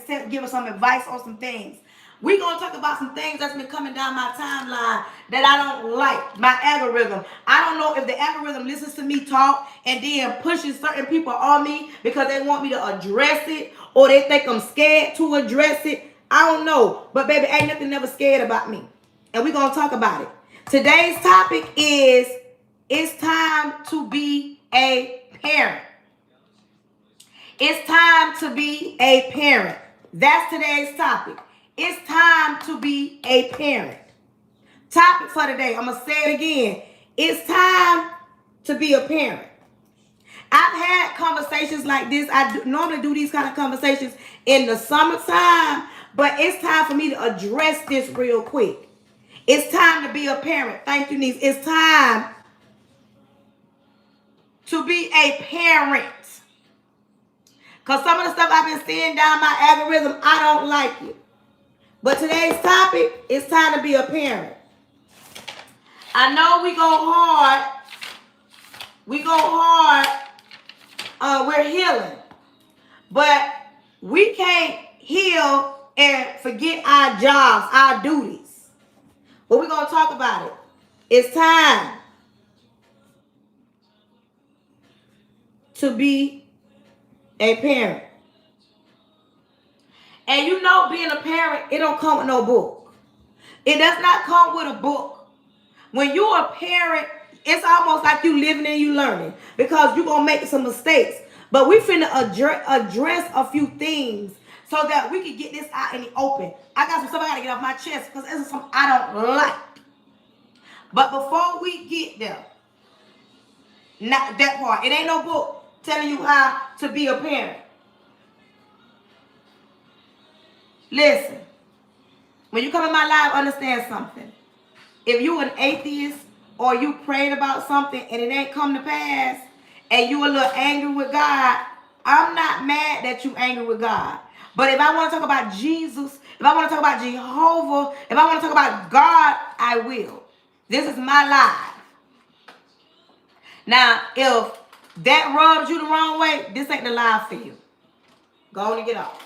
can give us some advice on some things. We're going to talk about some things that's been coming down my timeline that I don't like. My algorithm. I don't know if the algorithm listens to me talk and then pushes certain people on me because they want me to address it or they think I'm scared to address it. I don't know. But baby, ain't nothing never scared about me. And we're going to talk about it. Today's topic is, it's time to be a parent. It's time to be a parent. That's today's topic. It's time to be a parent. Topic for today. I'm going to say it again. It's time to be a parent. I've had conversations like this. Normally do these kind of conversations in the summertime, but it's time for me to address this real quick. It's time to be a parent. Thank you, niece. It's time to be a parent. Because some of the stuff I've been seeing down my algorithm, I don't like it. But today's topic is time to be a parent. I know we go hard. We're healing. But we can't heal and forget our jobs, our duties. But we're going to talk about it. It's time to be a parent. And you know, being a parent, it don't come with no book. It does not come with a book. When you're a parent, it's almost like you living and you learning because you're going to make some mistakes. But we finna address a few things so that we can get this out in the open. I got some stuff I got to get off my chest because this is something I don't like. But before we get there, not that part, it ain't no book telling you how to be a parent. Listen, when you come in my life, understand something. If you an atheist or you prayed about something and it ain't come to pass and you a little angry with God, I'm not mad that you angry with God. But if I want to talk about Jesus, if I want to talk about Jehovah, if I want to talk about God, I will. This is my life. Now, if that rubs you the wrong way, this ain't the life for you. Go on and get off.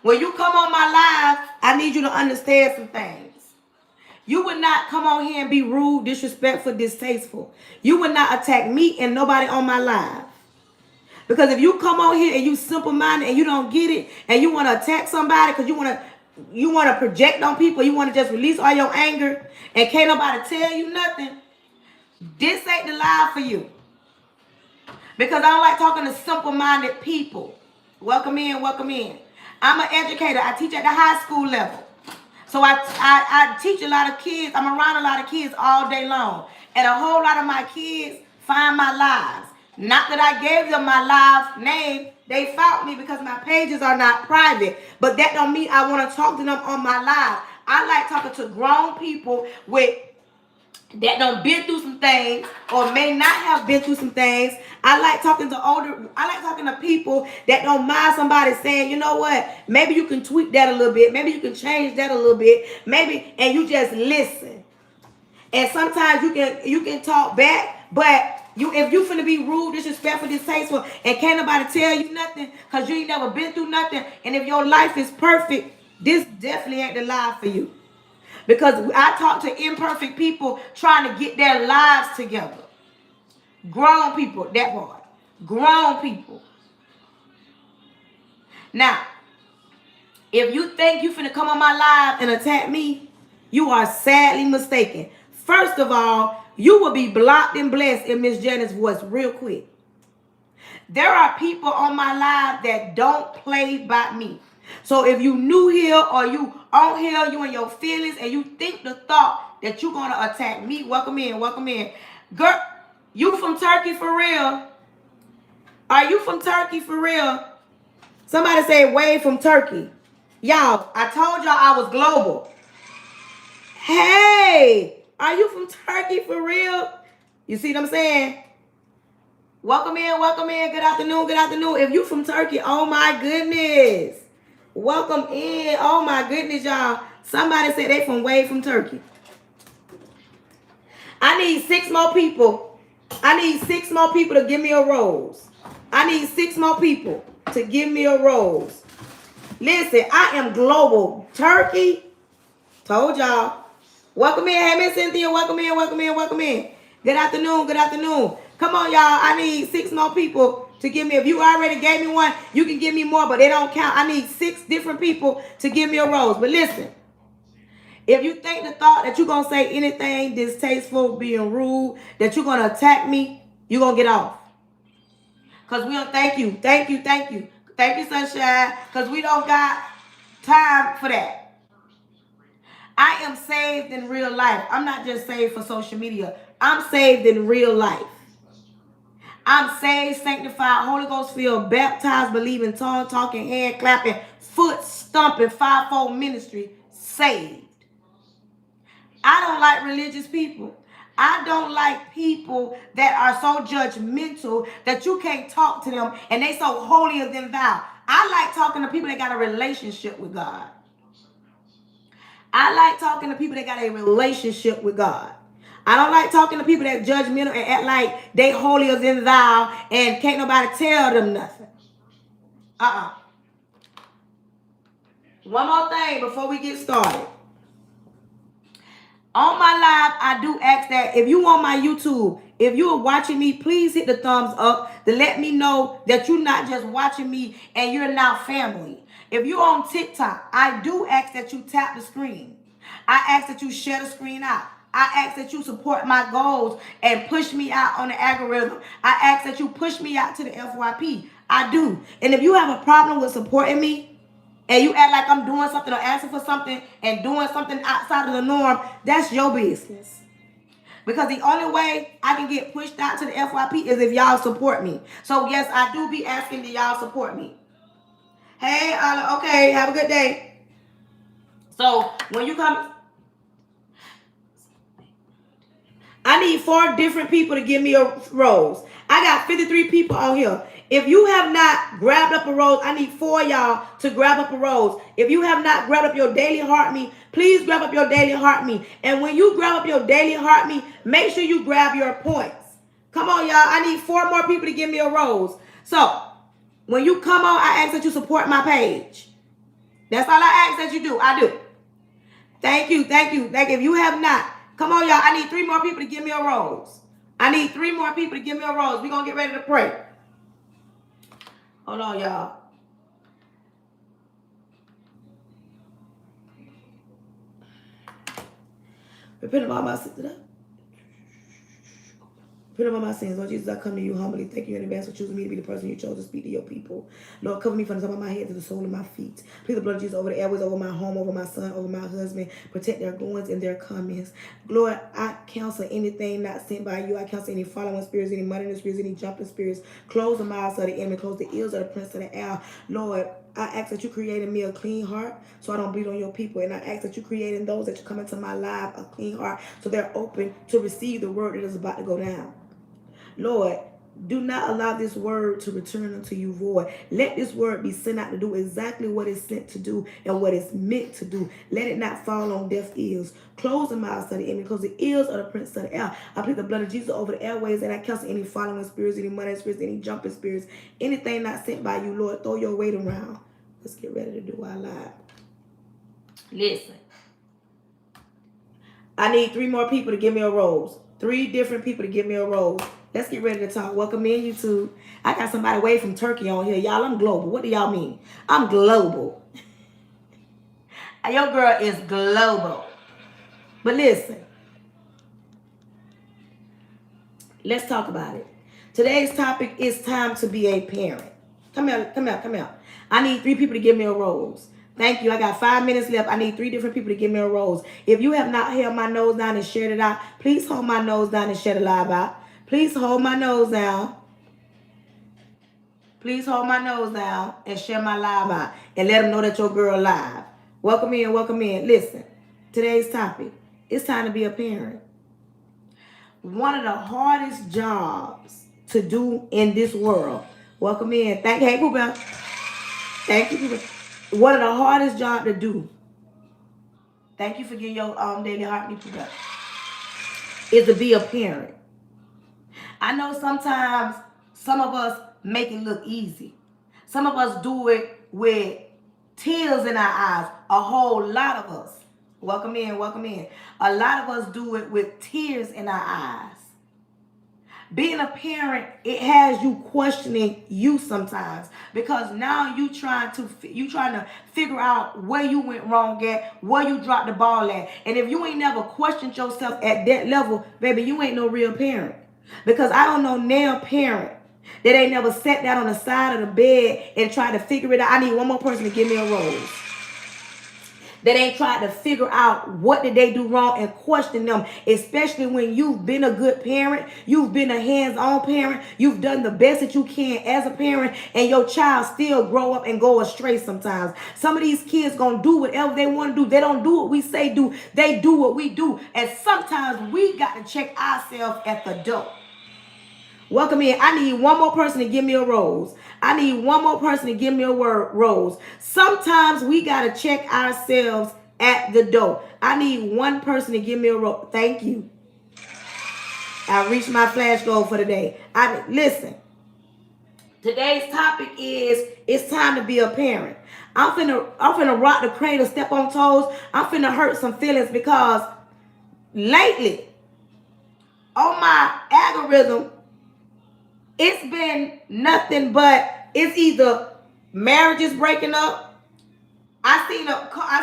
When you come on my live, I need you to understand some things. You would not come on here and be rude, disrespectful, distasteful. You would not attack me and nobody on my live. Because if you come on here and you simple-minded and you don't get it and you want to attack somebody because you want to project on people, you want to just release all your anger and can't nobody tell you nothing, this ain't the live for you. Because I don't like talking to simple-minded people. Welcome in, welcome in. I'm an educator. I teach at the high school level. So I teach a lot of kids. I'm around a lot of kids all day long. And a whole lot of my kids find my lives. Not that I gave them my live name. They found me because my pages are not private. But that don't mean I want to talk to them on my live. I like talking to grown people that done been through some things or may not have been through some things. I like talking to people that don't mind somebody saying, you know what, maybe you can tweak that a little bit. Maybe you can change that a little bit. Maybe, and you just listen. And sometimes you can talk back, but if you finna be rude, disrespectful, distasteful, and can't nobody tell you nothing because you ain't never been through nothing, and if your life is perfect, this definitely ain't the life for you. Because I talk to imperfect people trying to get their lives together. Grown people, that part. Grown people. Now, if you think you finna come on my live and attack me, you are sadly mistaken. First of all, you will be blocked and blessed in Miss Janet's voice real quick. There are people on my live that don't play by me. So if you new here or you on here, you in your feelings, and you think the thought that you're going to attack me, welcome in, welcome in. Girl, you from Turkey for real? Are you from Turkey for real? Somebody say Wade from Turkey. Y'all, I told y'all I was global. Hey, are you from Turkey for real? You see what I'm saying? Welcome in, welcome in. Good afternoon, good afternoon. If you from Turkey, oh my goodness. Welcome in. Oh my goodness, y'all. Somebody said they from way from Turkey. I need 6 more people. I need 6 more people to give me a rose. I need 6 more people. to give me a rose. Listen, I am global. Turkey, told y'all. Welcome in. Hey, Miss Cynthia. Welcome in, welcome in, welcome in. Good afternoon, good afternoon. Come on, y'all. I need 6 more people to give me. If you already gave me one, you can give me more, but they don't count. I need 6 different people to give me a rose. But listen, if you think the thought that you're going to say anything distasteful, being rude, that you're going to attack me, you're going to get off. Because we don't, thank you, thank you, thank you. Thank you, Sunshine, because we don't got time for that. I am saved in real life. I'm not just saved for social media. I'm saved in real life. I'm saved, sanctified, Holy Ghost filled, baptized, believing, tongue talking, hand clapping, foot stomping, fivefold ministry, saved. I don't like religious people. I don't like people that are so judgmental that you can't talk to them and they so holier than thou. I like talking to people that got a relationship with God. I like talking to people that got a relationship with God. I don't like talking to people that judgmental and act like they holier than thou and can't nobody tell them nothing. One more thing before we get started. On my live, I do ask that if you on my YouTube, if you are watching me, please hit the thumbs up to let me know that you're not just watching me and you're now family. If you're on TikTok, I do ask that you tap the screen. I ask that you share the screen out. I ask that you support my goals and push me out on the algorithm. I ask that you push me out to the FYP. I do. And if you have a problem with supporting me, and you act like I'm doing something or asking for something and doing something outside of the norm, that's your business. Because the only way I can get pushed out to the FYP is if y'all support me. So yes, I do be asking that y'all support me. Hey, okay, have a good day. So when you come, I need 4 different people to give me a rose. I got 53 people on here. If you have not grabbed up a rose, I need 4 of y'all to grab up a rose. If you have not grabbed up your daily heart me, please grab up your daily heart me. And when you grab up your daily heart me, make sure you grab your points. Come on, y'all. I need 4 more people to give me a rose. So when you come on, I ask that you support my page. That's all I ask that you do. I do. Thank you, thank you. Like if you have not, come on, y'all. I need 3 more people to give me a rose. I need 3 more people to give me a rose. We're going to get ready to pray. Hold on, y'all. Repent of all my sins. Repent of all my sins. Lord Jesus, I come to you humbly. Thank you in advance for choosing me to be the person you chose to speak to your people. Lord, cover me from the top of my head to the sole of my feet. Please the blood of Jesus over the airways, over my home, over my son, over my husband. Protect their goings and their comings. Lord, I counsel anything not sent by you. I counsel any following spirits, any monitoring spirits, any jumping spirits. Close the mouths of the enemy. Close the ears of the prince of the air. Lord, I ask that you create in me a clean heart so I don't bleed on your people. And I ask that you create in those that you come into my life a clean heart so they're open to receive the word that is about to go down. Lord, do not allow this word to return unto you void. Let this word be sent out to do exactly what it's sent to do and what it's meant to do. Let it not fall on deaf ears. Close the mouths of the enemy. Close the ears of the prince of the air. I plead the blood of Jesus over the airways and I cancel any following spirits, any money spirits, any jumping spirits, anything not sent by you, Lord. Throw your weight around. Let's get ready to do our live. Listen. I need 3 more people to give me a rose. 3 different people to give me a rose. Let's get ready to talk. Welcome in, YouTube. I got somebody away from Turkey on here. Y'all, I'm global. What do y'all mean? I'm global. Your girl is global. But listen. Let's talk about it. Today's topic is time to be a parent. Come out, come out, come out. I need 3 people to give me a rose. Thank you. I got 5 minutes left. I need 3 different people to give me a rose. If you have not held my nose down and shared it out, please hold my nose down and share the live out. Please hold my nose down. Please hold my nose down and share my live out. And let them know that your girl live. Welcome in, welcome in. Listen, today's topic. It's time to be a parent. One of the hardest jobs to do in this world. Welcome in. Hey, Pooh Bell. Thank you, Pooh Bell. One of the hardest jobs to do. Thank you for getting your daily heart me, Pooh Bell. Is to be a parent. I know sometimes some of us make it look easy. Some of us do it with tears in our eyes. A whole lot of us. Welcome in, welcome in. A lot of us do it with tears in our eyes. Being a parent, it has you questioning you sometimes, because now you trying to figure out where you went wrong at, where you dropped the ball at. And if you ain't never questioned yourself at that level, baby, you ain't no real parent. Because I don't know now parent that ain't never sat down on the side of the bed and tried to figure it out. I need one more person to give me a rose. That ain't tried to figure out what did they do wrong and question them, especially when you've been a good parent, you've been a hands-on parent, you've done the best that you can as a parent, and your child still grow up and go astray sometimes. Some of these kids gonna do whatever they want to do. They don't do what we say do. They do what we do. And sometimes we got to check ourselves at the door. Welcome in. I need one more person to give me a rose. I need one more person to give me a rose. Sometimes we got to check ourselves at the door. I need one person to give me a rose. Thank you. I reached my flash goal for the day. Listen. Today's topic is it's time to be a parent. I'm finna rock the cradle, step on toes. I'm finna hurt some feelings because lately on my algorithm, it's been nothing but it's either marriages breaking up. I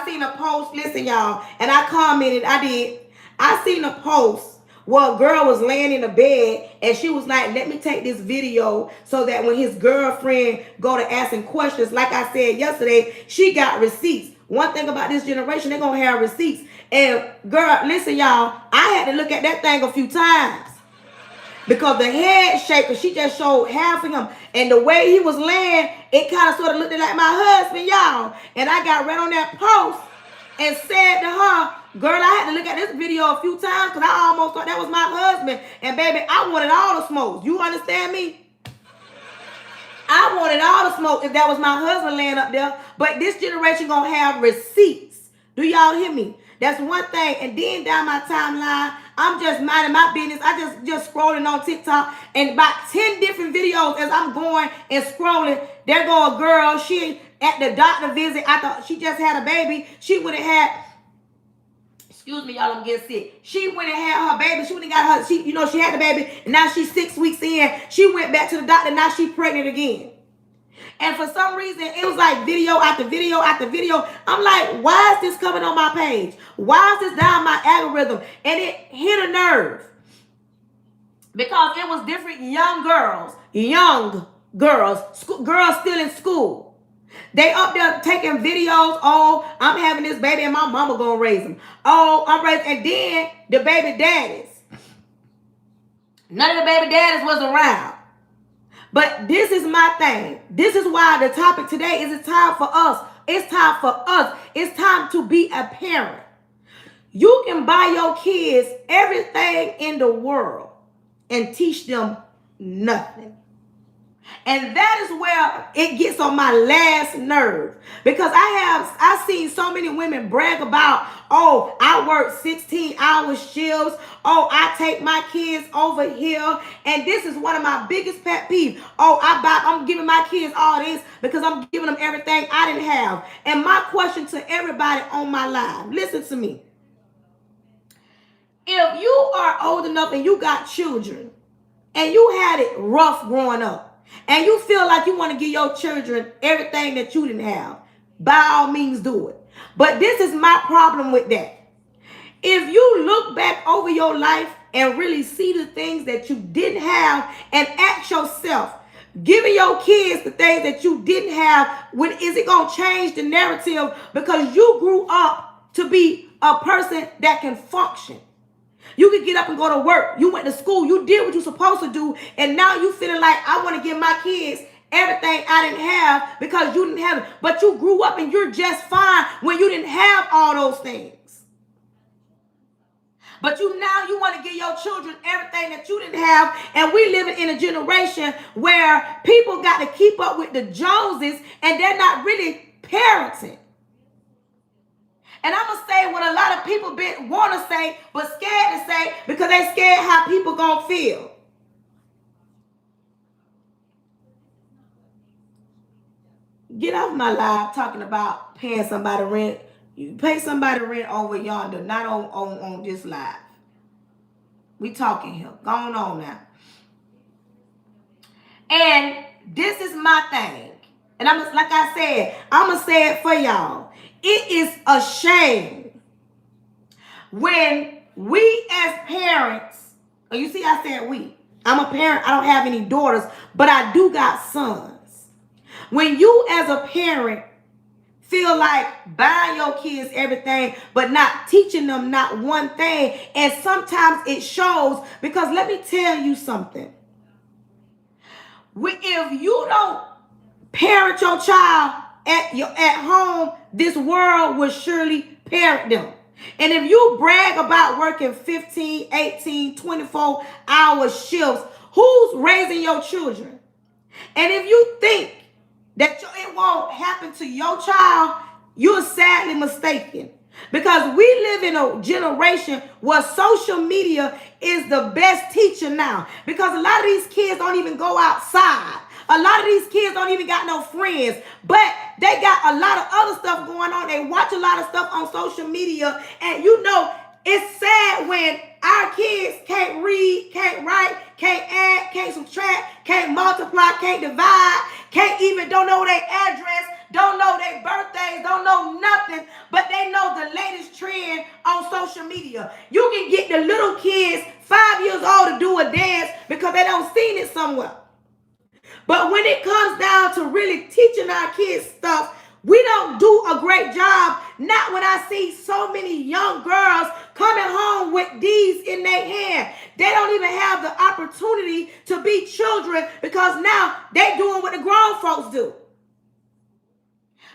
seen a post. Listen, y'all, and I commented. I seen a post where a girl was laying in a bed and she was like, "Let me take this video so that when his girlfriend go to asking questions, like I said yesterday, she got receipts." One thing about this generation, they're gonna have receipts. And girl, listen, y'all, I had to look at that thing a few times. Because the head shaker, she just showed half of him. And the way he was laying, it kind of sort of looked like my husband, y'all. And I got right on that post and said to her, girl, I had to look at this video a few times because I almost thought that was my husband. And baby, I wanted all the smokes. You understand me? I wanted all the smoke if that was my husband laying up there. But this generation gonna have receipts. Do y'all hear me? That's one thing. And then down my timeline, I'm just minding my business. I just scrolling on TikTok, and about 10 different videos as I'm going and scrolling, there go a girl. She at the doctor visit. I thought she just had a baby. She would have had, excuse me, y'all, I'm getting sick. She went and had her baby. She went and got her, she had the baby, and now she's 6 weeks in. She went back to the doctor, now she's pregnant again. And for some reason, it was like video after video after video. I'm like, why is this coming on my page? Why is this down my algorithm? And it hit a nerve. Because it was different young girls, girls still in school. They up there taking videos. Oh, I'm having this baby and my mama gonna raise him. Oh, I'm raising. And then the baby daddies. None of the baby daddies was around. But this is my thing. This is why the topic today is it's time for us. It's time for us. It's time to be a parent. You can buy your kids everything in the world and teach them nothing. And that is where it gets on my last nerve. Because I've seen so many women brag about, oh, I work 16-hour shifts. Oh, I take my kids over here. And this is one of my biggest pet peeves. Oh, I'm giving my kids all this because I'm giving them everything I didn't have. And my question to everybody on my live, listen to me. If you are old enough and you got children and you had it rough growing up, and you feel like you want to give your children everything that you didn't have, by all means do it. But this is my problem with that. If you look back over your life and really see the things that you didn't have and ask yourself, giving your kids the things that you didn't have, when is it going to change the narrative? Because you grew up to be a person that can function. You could get up and go to work. You went to school. You did what you're supposed to do. And now you feeling like I want to give my kids everything I didn't have because you didn't have it. But you grew up and you're just fine when you didn't have all those things. But now you want to give your children everything that you didn't have. And we living in a generation where people got to keep up with the Joneses and they're not really parenting. And I'm going to say what a lot of people want to say, but scared to say because they scared how people going to feel. Get off my live talking about paying somebody rent. You pay somebody rent over yonder, not on this live. We talking here. Going on now. And this is my thing. And like I said, I'm going to say it for y'all. It is a shame when we as parents, you see I said we. I'm a parent. I don't have any daughters, but I do got sons. When you as a parent feel like buying your kids everything, but not teaching them not one thing, and sometimes it shows, because let me tell you something. If you don't parent your child at home, this world will surely parent them. And if you brag about working 15, 18, 24-hour shifts, who's raising your children? And if you think that it won't happen to your child, you're sadly mistaken. Because we live in a generation where social media is the best teacher now. Because a lot of these kids don't even go outside. A lot of these kids don't even got no friends. But they got a lot of other stuff going on. They watch a lot of stuff on social media. And you know, it's sad when our kids can't read, can't write, can't add, can't subtract, can't multiply, can't divide, don't know their address, don't know their birthdays, don't know nothing, but they know the latest trend on social media. You can get the little kids 5 years old to do a dance because they don't seen it somewhere. But when it comes down to really teaching our kids stuff, we don't do a great job. Not when I see so many young girls coming home with these in their hand. They don't even have the opportunity to be children because now they doing what the grown folks do.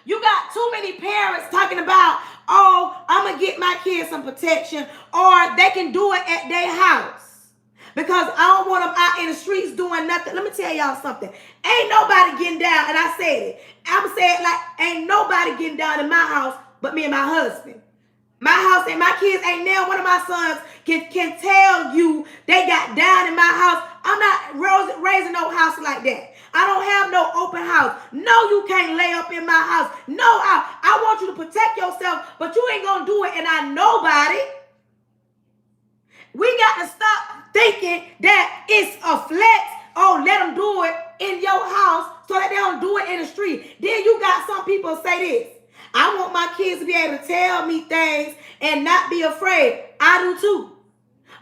You got too many parents talking about, oh, I'm going to get my kids some protection, or they can do it at their house. Because I don't want them out in the streets doing nothing. Let me tell y'all something. Ain't nobody getting down, and I said it. I'm saying like ain't nobody getting down in my house but me and my husband. My house and my kids ain't now. One of my sons can tell you they got down in my house. I'm not raising no house like that. I don't have no open house. No, you can't lay up in my house. No, I want you to protect yourself, but you ain't going to do it and I nobody. We got to stop thinking that it's a flex. Oh, let them do it in your house so that they don't do it in the street. Then you got some people say this. I want my kids to be able to tell me things and not be afraid. I do too.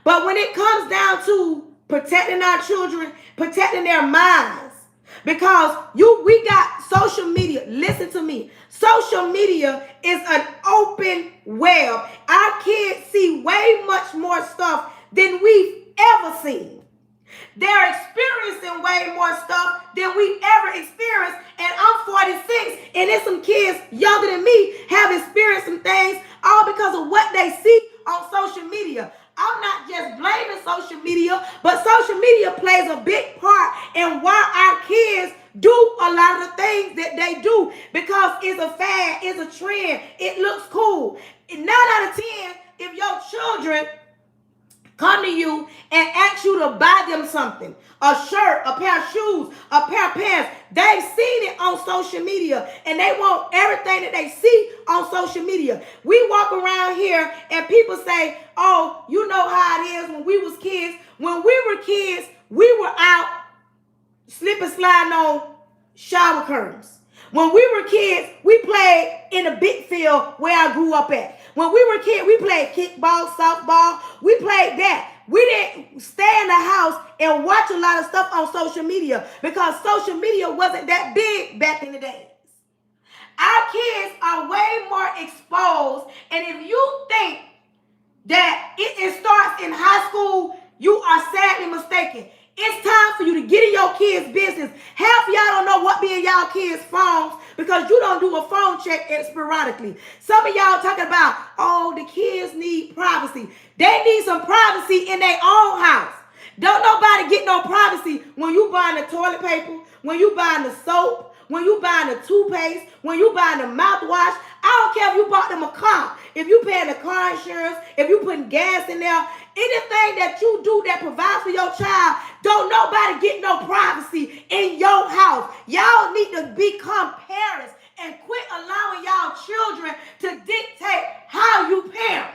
But when it comes down to protecting our children, protecting their minds, because we got social media. Listen to me. Social media is an open web. Our kids see way much more stuff than we've ever seen. They're experiencing way more stuff than we've ever experienced. And I'm 46, and there's some kids younger than me have experienced some things all because of what they see on social media. I'm not just blaming social media, but social media plays a big part in why our kids do a lot of the things that they do, because it's a fad, it's a trend, it looks cool. 9 out of 10, if your children come to you and ask you to buy them something, a shirt, a pair of shoes, a pair of pants, they've seen it on social media and they want everything that they see on social media. We walk around here and people say, oh, you know how it is when we was kids. When we were kids, we were out slip and sliding on shower curtains. When we were kids, we played in a big field where I grew up at. When we were kids, we played kickball, softball. We played that. We didn't stay in the house and watch a lot of stuff on social media because social media wasn't that big back in the days. Our kids are way more exposed. And if you think that it starts in high school, you are sadly mistaken. It's time for you to get in your kids' business. Half of y'all don't know what be in y'all kids' phones because you don't do a phone check sporadically. Some of y'all talking about, oh, the kids need privacy. They need some privacy in their own house. Don't nobody get no privacy when you buying the toilet paper, when you buying the soap, when you buying the toothpaste, when you buying the mouthwash. I don't care if you bought them a car. If you paying the car insurance, if you putting gas in there, Anything that you do that provides for your child, don't nobody get no privacy in your house. Y'all need to become parents and quit allowing y'all children to dictate how you parent.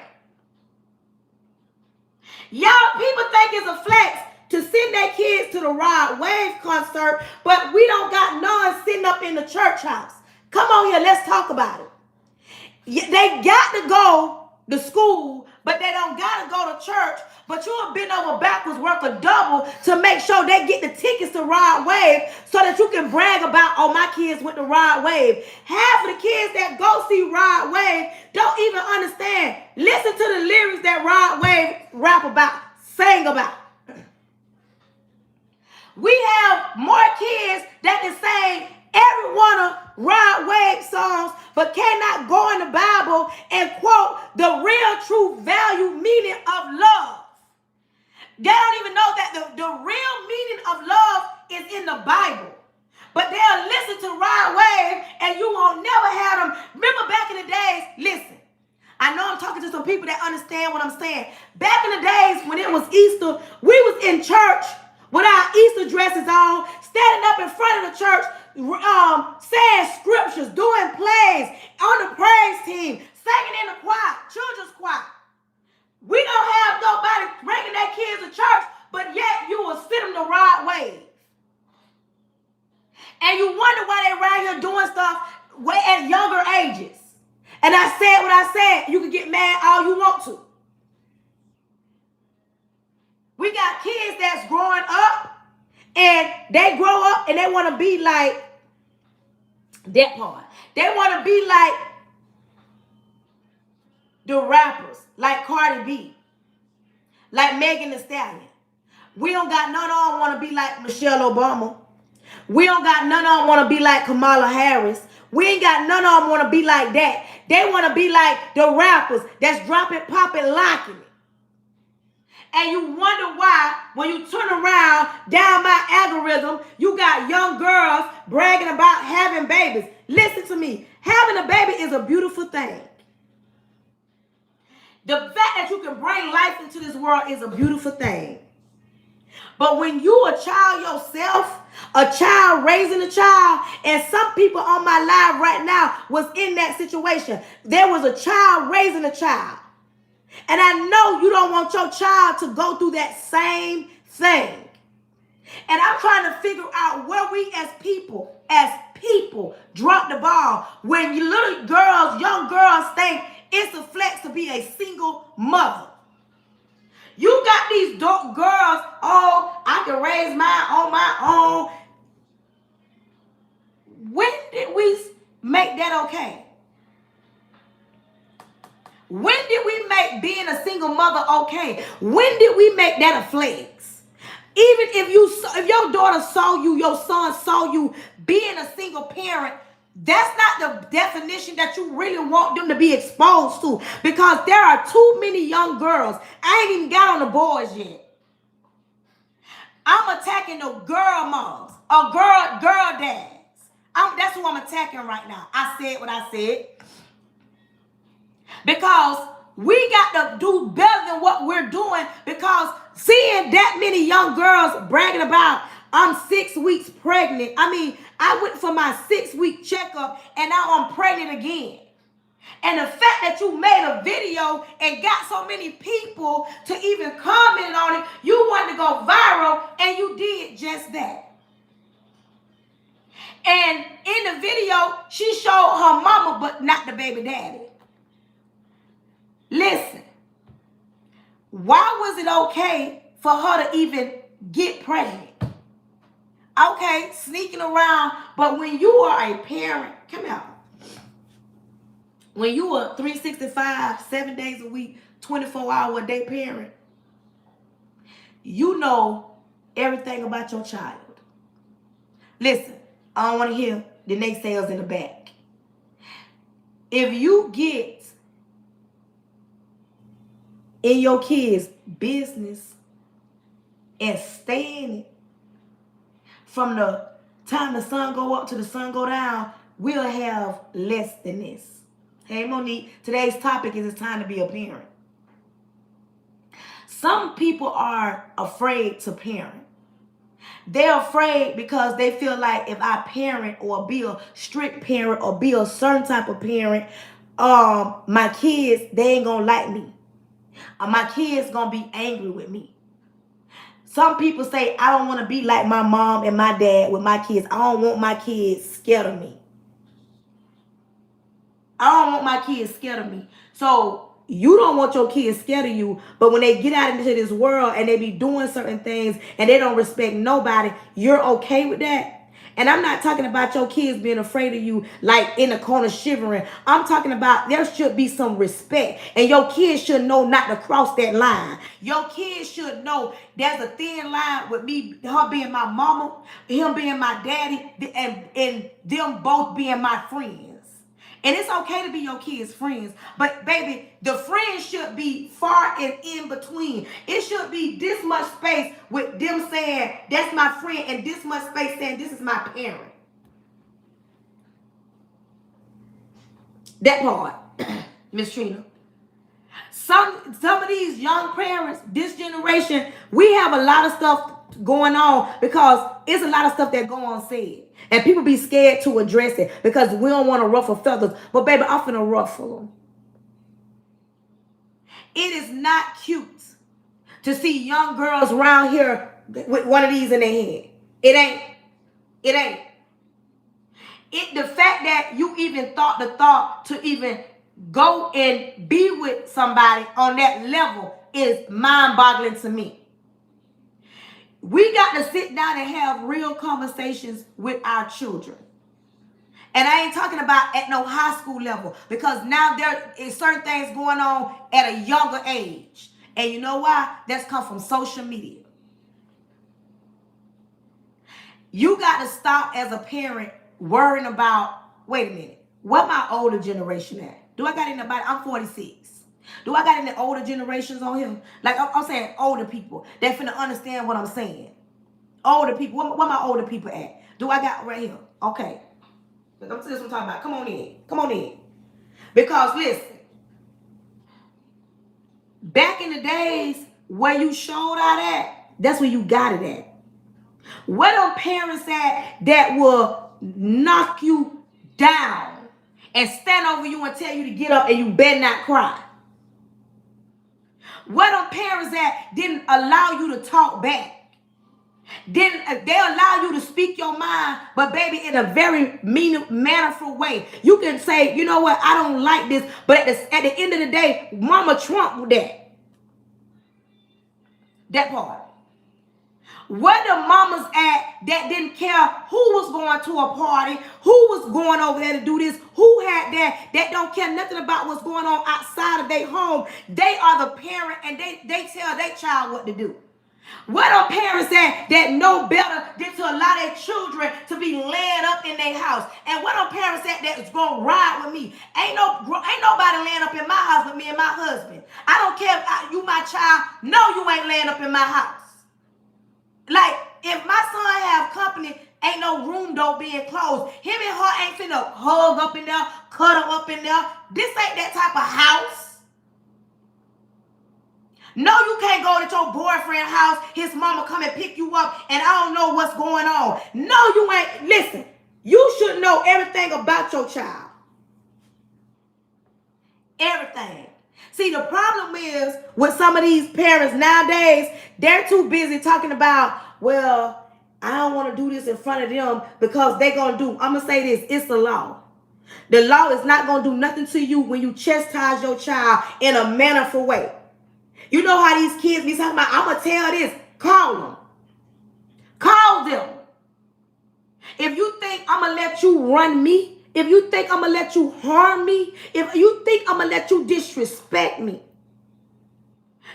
Y'all, people think it's a flex to send their kids to the Rod Wave concert, but we don't got none sitting up in the church house. Come on here, let's talk about it. They got to go to school, but they don't got to go to church. But you have been over backwards, work a double to make sure they get the tickets to Rod Wave so that you can brag about, oh, my kids went to Rod Wave. Half of the kids that go see Rod Wave don't even understand. Listen to the lyrics that Rod Wave rap about, sing about. We have more kids that can sing every one of Rod Wave songs, but cannot go in the Bible and quote the real, true value meaning of love. They don't even know that the real meaning of love is in the Bible. But they'll listen to Rod Wave and you won't never have them. Remember back in the days, listen, I know I'm talking to some people that understand what I'm saying. Back in the days when it was Easter, we was in church with our Easter dresses on, standing up in front of the church, saying scriptures, doing plays on the praise team, singing in the choir, children's choir. We don't have nobody bringing their kids to church, but yet you will send them the right way. And you wonder why they around here doing stuff way at younger ages. And I said what I said. You can get mad all you want to. We got kids that's growing up and they grow up and they want to be like that part. They want to be like the rappers, like Cardi B, like Megan Thee Stallion. We don't got none of them want to be like Michelle Obama. We don't got none of them want to be like Kamala Harris. We ain't got none of them want to be like that. They want to be like the rappers that's dropping, popping, locking it. And you wonder why, when you turn around down my algorithm, you got young girls bragging about having babies. Listen to me. Having a baby is a beautiful thing. The fact that you can bring life into this world is a beautiful thing. But when you a child yourself, a child raising a child, and some people on my live right now was in that situation. There was a child raising a child. And I know you don't want your child to go through that same thing. And I'm trying to figure out where we as people drop the ball. When you little girls, young girls think it's a flex to be a single mother. You got these girls, oh, I can raise mine on my own. When did we make that okay? When did we make being a single mother okay? When did we make that a flex? Even if your daughter saw you, your son saw you being a single parent, that's not the definition that you really want them to be exposed to, because there are too many young girls. I ain't even got on the boys yet. I'm attacking the girl moms or girl dads. That's who I'm attacking right now. I said what I said. Because we got to do better than what we're doing, because seeing that many young girls bragging about, I'm 6 weeks pregnant. I mean, I went for my 6-week checkup and now I'm pregnant again. And the fact that you made a video and got so many people to even comment on it, you wanted to go viral, and you did just that. And in the video, she showed her mama, but not the baby daddy. Listen, why was it okay for her to even get pregnant? Okay, sneaking around, but when you are a parent, come out. When you are 365, 7 days a week, 24-hour a day parent, you know everything about your child. Listen, I don't want to hear the naysayers in the back. If you get in your kids' business and stay in it, from the time the sun go up to the sun go down, we'll have less than this. Hey, Monique, today's topic is it's time to be a parent. Some people are afraid to parent. They're afraid because they feel like if I parent or be a strict parent or be a certain type of parent, my kids, they ain't gonna like me. My kids gonna be angry with me. Some people say I don't want to be like my mom and my dad with my kids. I don't want my kids scared of me. I don't want my kids scared of me. So you don't want your kids scared of you, but when they get out into this world and they be doing certain things and they don't respect nobody, you're okay with that? And I'm not talking about your kids being afraid of you like in the corner shivering. I'm talking about there should be some respect. And your kids should know not to cross that line. Your kids should know there's a thin line with me, her being my mama, him being my daddy, and them both being my friends. And it's okay to be your kids' friends. But, baby, the friends should be far and in between. It should be this much space with them saying, that's my friend, and this much space saying, this is my parent. That part, Miss Trina. Some of these young parents, this generation, we have a lot of stuff going on because it's a lot of stuff that go unsaid. And people be scared to address it because we don't want to ruffle feathers. But baby, I'm finna ruffle them. It is not cute to see young girls around here with one of these in their hand. It ain't. It ain't. The fact that you even thought the thought to even go and be with somebody on that level is mind-boggling to me. We got to sit down and have real conversations with our children. And I ain't talking about at no high school level, because now there is certain things going on at a younger age. And you know why? That's come from social media. You got to stop as a parent worrying about, wait a minute, what my older generation at? Do I got anybody? I'm 46. Do I got any older generations on here? Like I'm saying older people that finna understand what I'm saying. Older people. Where my older people at? Do I got right here? Okay. Look, I'm talking about. Come on in. Come on in. Because listen, back in the days where you showed out at, that's where you got it at. Where them parents at that will knock you down and stand over you and tell you to get up and you better not cry? Where them parents at didn't allow you to talk back? They allow you to speak your mind, but baby, in a very mannerful way. You can say, you know what, I don't like this, but at the end of the day, Mama Trump with that. That part. Where the mamas at that didn't care who was going to a party, who was going over there to do this, who had that don't care nothing about what's going on outside of their home. They are the parent and they tell their child what to do. Where the parents at that know better than to allow their children to be led up in their house? And where the parents at that's gonna ride with me? Ain't nobody laying up in my house with me and my husband. I don't care if you my child. No, you ain't laying up in my house. Like, if my son have company, ain't no room door being closed. Him and her ain't finna hug up in there, cuddle up in there. This ain't that type of house. No, you can't go to your boyfriend's house, his mama come and pick you up, and I don't know what's going on. No, you ain't. Listen, you should know everything about your child. Everything. See, the problem is with some of these parents nowadays, they're too busy talking about, well, I don't want to do this in front of them because they're going to do. I'm going to say this. It's the law. The law is not going to do nothing to you when you chastise your child in a mannerful way. You know how these kids be talking about, I'm going to tell this. Call them. Call them. If you think I'm going to let you run me, if you think I'm going to let you harm me, if you think I'm going to let you disrespect me.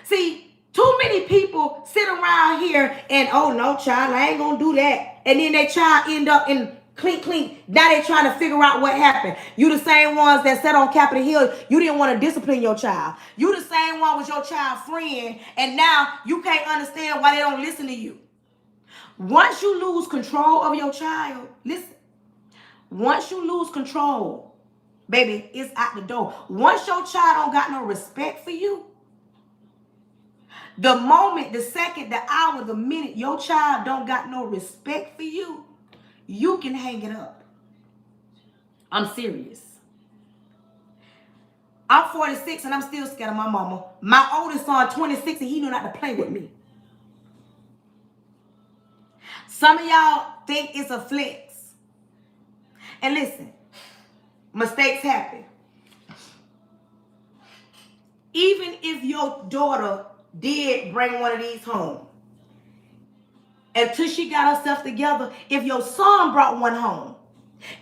See, too many people sit around here and, oh, no, child, I ain't going to do that. And then their child end up in clink, clink. Now they trying to figure out what happened. You the same ones that sat on Capitol Hill. You didn't want to discipline your child. You the same one was your child friend. And now you can't understand why they don't listen to you. Once you lose control of your child, listen. Once you lose control, baby, it's out the door. Once your child don't got no respect for you, The moment, the second, the hour, the minute your child don't got no respect for you, you can hang it up. I'm serious. I'm 46 and I'm still scared of my mama. My oldest son, 26, and he knew not to play with me. Some of y'all think it's a flex. And listen, mistakes happen. Even if your daughter did bring one of these home, until she got herself together, if your son brought one home,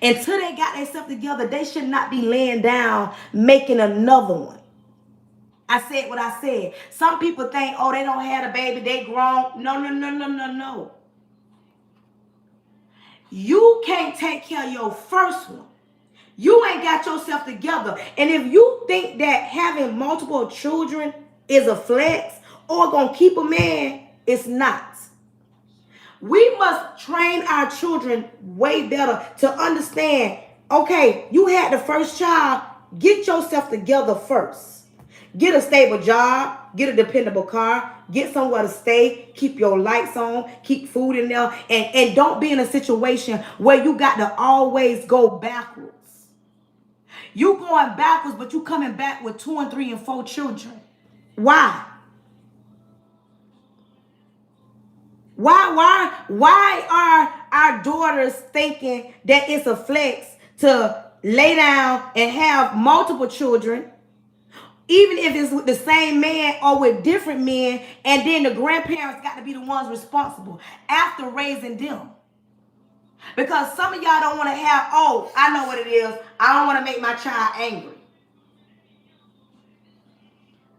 until they got themselves together, they should not be laying down making another one. I said what I said. Some people think, oh, they don't have a baby, they grown. No. You can't take care of your first one. You ain't got yourself together. And if you think that having multiple children is a flex or gonna keep a man, it's not. We must train our children way better to understand, okay, you had the first child, get yourself together first. Get a stable job, get a dependable car, get somewhere to stay, keep your lights on, keep food in there, and don't be in a situation where you got to always go backwards. You going backwards, but you coming back with 2 and 3 and 4 children. Why? Why are our daughters thinking that it's a flex to lay down and have multiple children, even if it's with the same man or with different men, and then the grandparents got to be the ones responsible after raising them? Because some of y'all don't want to have, oh, I know what it is. I don't want to make my child angry.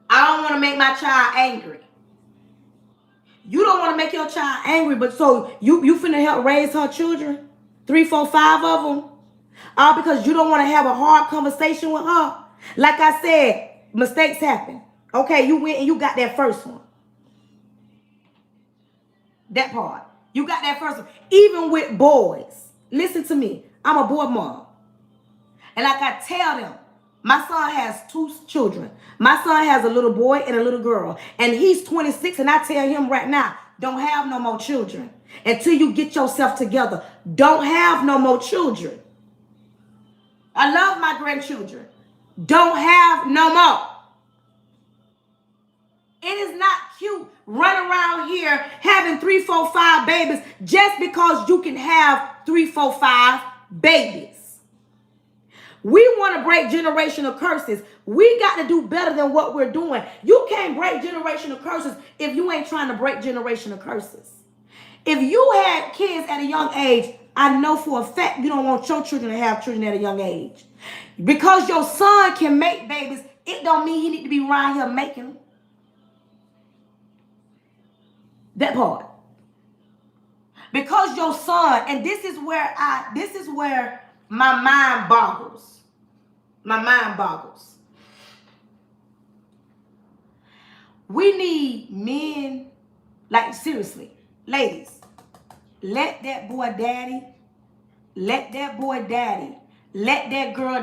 I don't want to make my child angry. You don't want to make your child angry, but so you finna help raise her children, 3, 4, 5 of them, all because you don't want to have a hard conversation with her. Like I said, mistakes happen. Okay, you went and you got that first one. That part. You got that first one. Even with boys, listen to me. I'm a boy mom. And like I tell them, my son has 2 children. My son has a little boy and a little girl. And he's 26, and I tell him right now, don't have no more children until you get yourself together. Don't have no more children. I love my grandchildren. Don't have no more. It is not cute running around here having 3, 4, 5 babies just because you can have 3, 4, 5 babies. We want to break generational curses. We got to do better than what we're doing. You can't break generational curses if you ain't trying to break generational curses. If you had kids at a young age, I know for a fact you don't want your children to have children at a young age. Because your son can make babies, it don't mean he need to be around here making them. That part. Because your son, and this is where my mind boggles. My mind boggles. We need men, like seriously, ladies, let that boy daddy, let that girl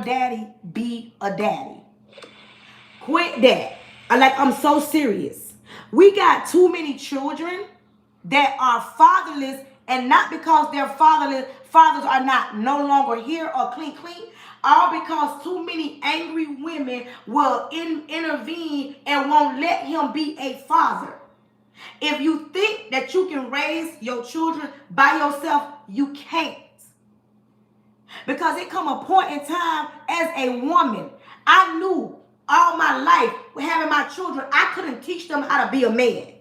daddy be a daddy. Quit that. I'm so serious. We got too many children that are fatherless, and not because their fathers are not no longer here or clean, all because too many angry women will intervene and won't let him be a father. If you think that you can raise your children by yourself, you can't. Because it come a point in time as a woman, I knew all my life having my children, I couldn't teach them how to be a man.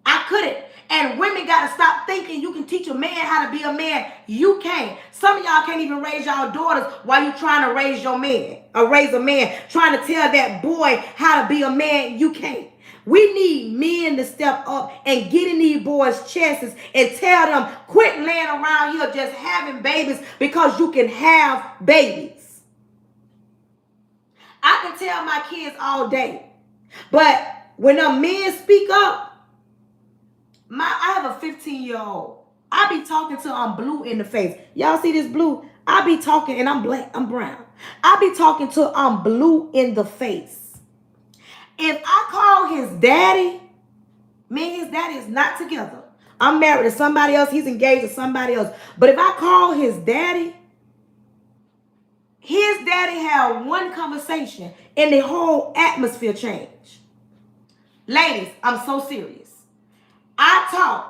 I couldn't. And women got to stop thinking you can teach a man how to be a man. You can't. Some of y'all can't even raise y'all daughters while you trying to raise your man or raise a man. Trying to tell that boy how to be a man. You can't. We need men to step up and get in these boys' chests and tell them, quit laying around here just having babies because you can have babies. I can tell my kids all day. But when a man speak up, I have a 15-year-old. I be talking to I'm blue in the face. Y'all see this blue? I be talking, and I'm black, I'm brown. I be talking to I'm blue in the face. If I call his daddy, Me and his daddy is not together. I'm married to somebody else. He's engaged to somebody else. But if I call his daddy had one conversation and the whole atmosphere changed. Ladies, I'm so serious. I talk.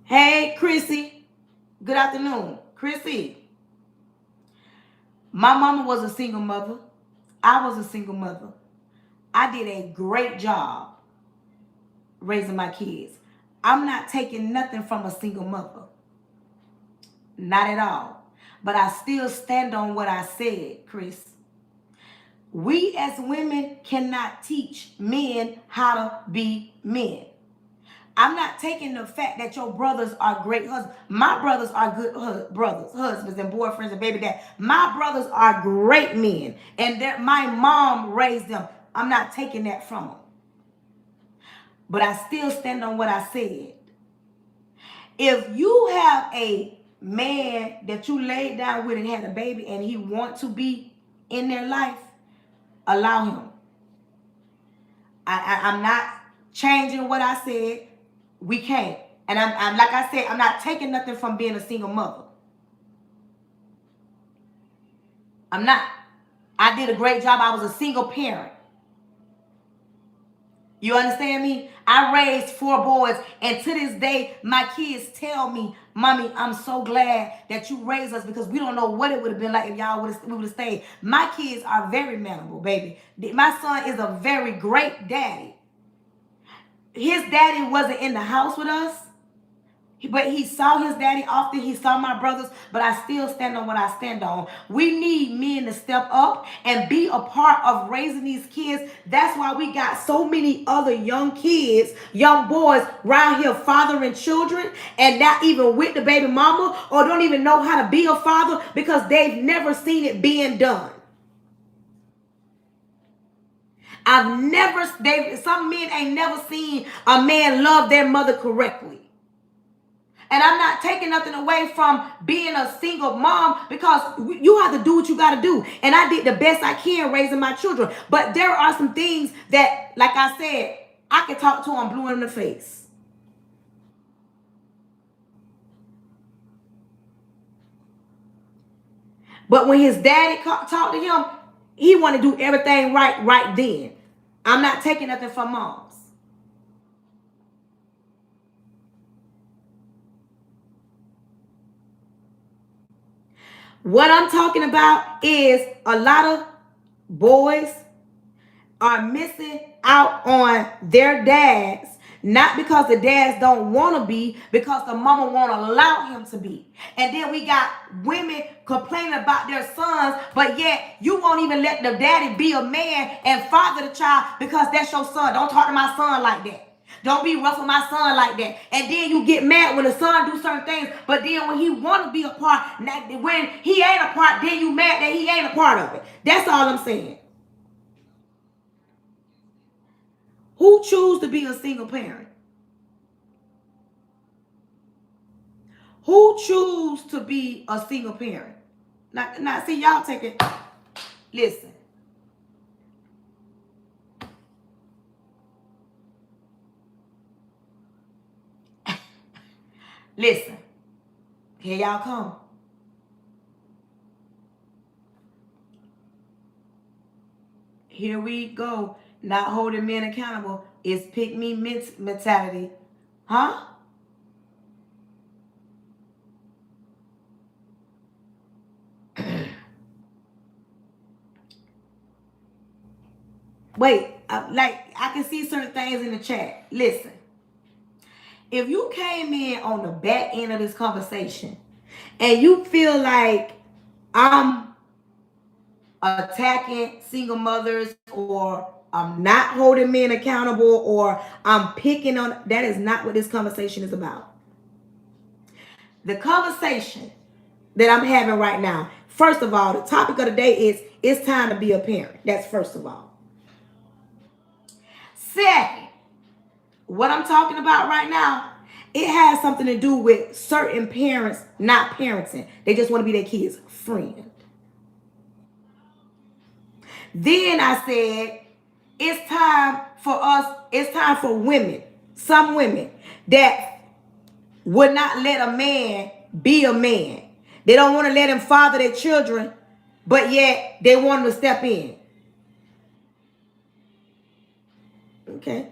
Hey, Chrissy. Good afternoon. Chrissy. My mama was a single mother. I was a single mother. I did a great job raising my kids. I'm not taking nothing from a single mother. Not at all. But I still stand on what I said, Chris. We as women cannot teach men how to be men. I'm not taking the fact that your brothers are great husbands. My brothers are good brothers, husbands, and boyfriends and baby dad. My brothers are great men, and my mom raised them. I'm not taking that from them. But I still stand on what I said. If you have a man that you laid down with and had a baby and he wants to be in their life, allow him. I'm not changing what I said. We can't. And I'm like I said, I'm not taking nothing from being a single mother. I'm not. I did a great job. I was a single parent. You understand me? I raised 4 boys, and to this day, my kids tell me, Mommy, I'm so glad that you raised us because we don't know what it would have been like if y'all would have stayed. My kids are very manageable, baby. My son is a very great daddy. His daddy wasn't in the house with us, but he saw his daddy often. He saw my brothers, but I still stand on what I stand on. We need men to step up and be a part of raising these kids. That's why we got so many other young kids, young boys around here fathering children and not even with the baby mama or don't even know how to be a father because they've never seen it being done. Some men ain't never seen a man love their mother correctly. And I'm not taking nothing away from being a single mom because you have to do what you got to do. And I did the best I can raising my children. But there are some things that, like I said, I can talk to them blue in the face. But when his daddy talked to him, he wanted to do everything right then. I'm not taking nothing from moms. What I'm talking about is a lot of boys are missing out on their dads, not because the dads don't want to be, because the mama won't allow him to be. And then we got women complaining about their sons, but yet you won't even let the daddy be a man and father the child because that's your son. Don't talk to my son like that. Don't be rough with my son like that. And then you get mad when the son do certain things, but then when he want to be a part, when he ain't a part, then you mad that he ain't a part of it. That's all I'm saying. Who choose to be a single parent? Who choose to be a single parent? Now see, y'all take it. Listen. Listen. Here y'all come. Here we go. Not holding men accountable is pick me mentality. Huh? Wait, like I can see certain things in the chat. Listen. If you came in on the back end of this conversation and you feel like I'm attacking single mothers or I'm not holding men accountable or I'm picking on, that is not what this conversation is about. The conversation that I'm having right now, first of all, the topic of the day is it's time to be a parent. That's first of all. Second, what I'm talking about right now It has something to do with certain parents not parenting. They just want to be their kids' friend. Then I said, it's time for women, some women that would not let a man be a man. They don't want to let him father their children, but yet they want him to step in. Okay.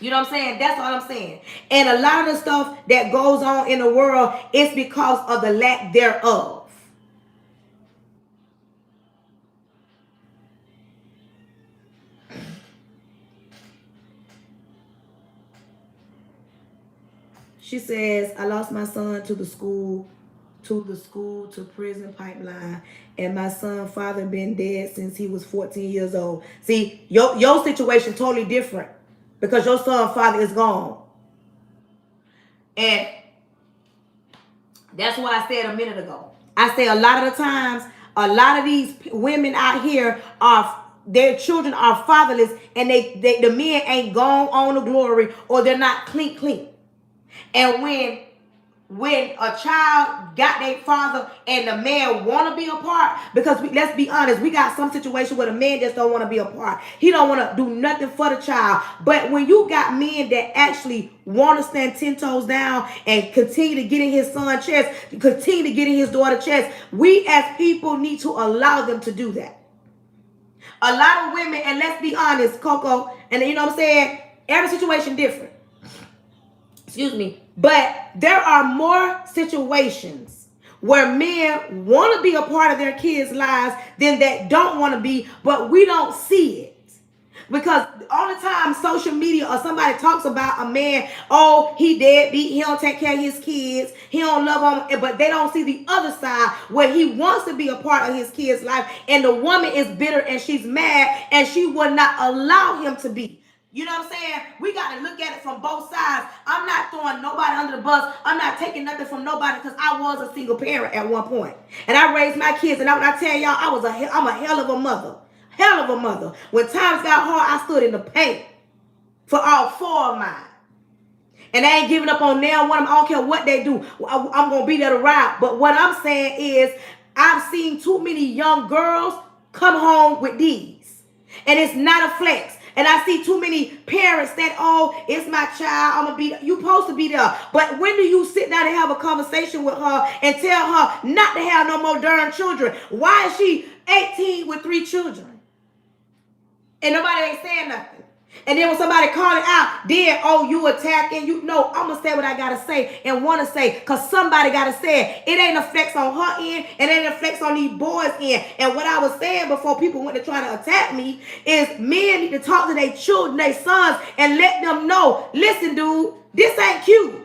You know what I'm saying? That's all I'm saying. And a lot of the stuff that goes on in the world is because of the lack thereof. She says, I lost my son to the school to prison pipeline, and my son father been dead since he was 14 years old. See, your situation totally different because your son father is gone. And that's what I said a minute ago. I say a lot of the times, a lot of these women out here their children are fatherless, and the men ain't gone on to glory, or they're not clean. And when a child got their father and the man want to be a part, because let's be honest, we got some situation where the man just don't want to be a part. He don't want to do nothing for the child. But when you got men that actually want to stand 10 toes down and continue to get in his son's chest, continue to get in his daughter's chest, we as people need to allow them to do that. A lot of women, and let's be honest, Coco, and you know what I'm saying, every situation different. Excuse me. But there are more situations where men want to be a part of their kids' lives than that don't want to be, but we don't see it. Because all the time social media or somebody talks about a man, oh, he deadbeat, he don't take care of his kids, he don't love them, but they don't see the other side where he wants to be a part of his kid's life, and the woman is bitter and she's mad and she will not allow him to be. You know what I'm saying? We got to look at it from both sides. I'm not throwing nobody under the bus. I'm not taking nothing from nobody, because I was a single parent at one point. And I raised my kids. And when I tell y'all, I'm a hell of a mother. Hell of a mother. When times got hard, I stood in the paint for all 4 of mine. And I ain't giving up on now one of them. I don't care what they do. I'm going to be there to ride. But what I'm saying is, I've seen too many young girls come home with these. And it's not a flex. And I see too many parents that, oh, it's my child, I'm going to be, you supposed to be there. But when do you sit down and have a conversation with her and tell her not to have no more darn children? Why is she 18 with 3 children? And nobody ain't saying nothing. And then when somebody call it out, then, oh, you attacking, you know, I'm going to say what I got to say and want to say, because somebody got to say it. It ain't a flex on her end, and it ain't a flex on these boys' end. And what I was saying before people went to try to attack me is men need to talk to their children, their sons, and let them know, listen, dude, this ain't cute.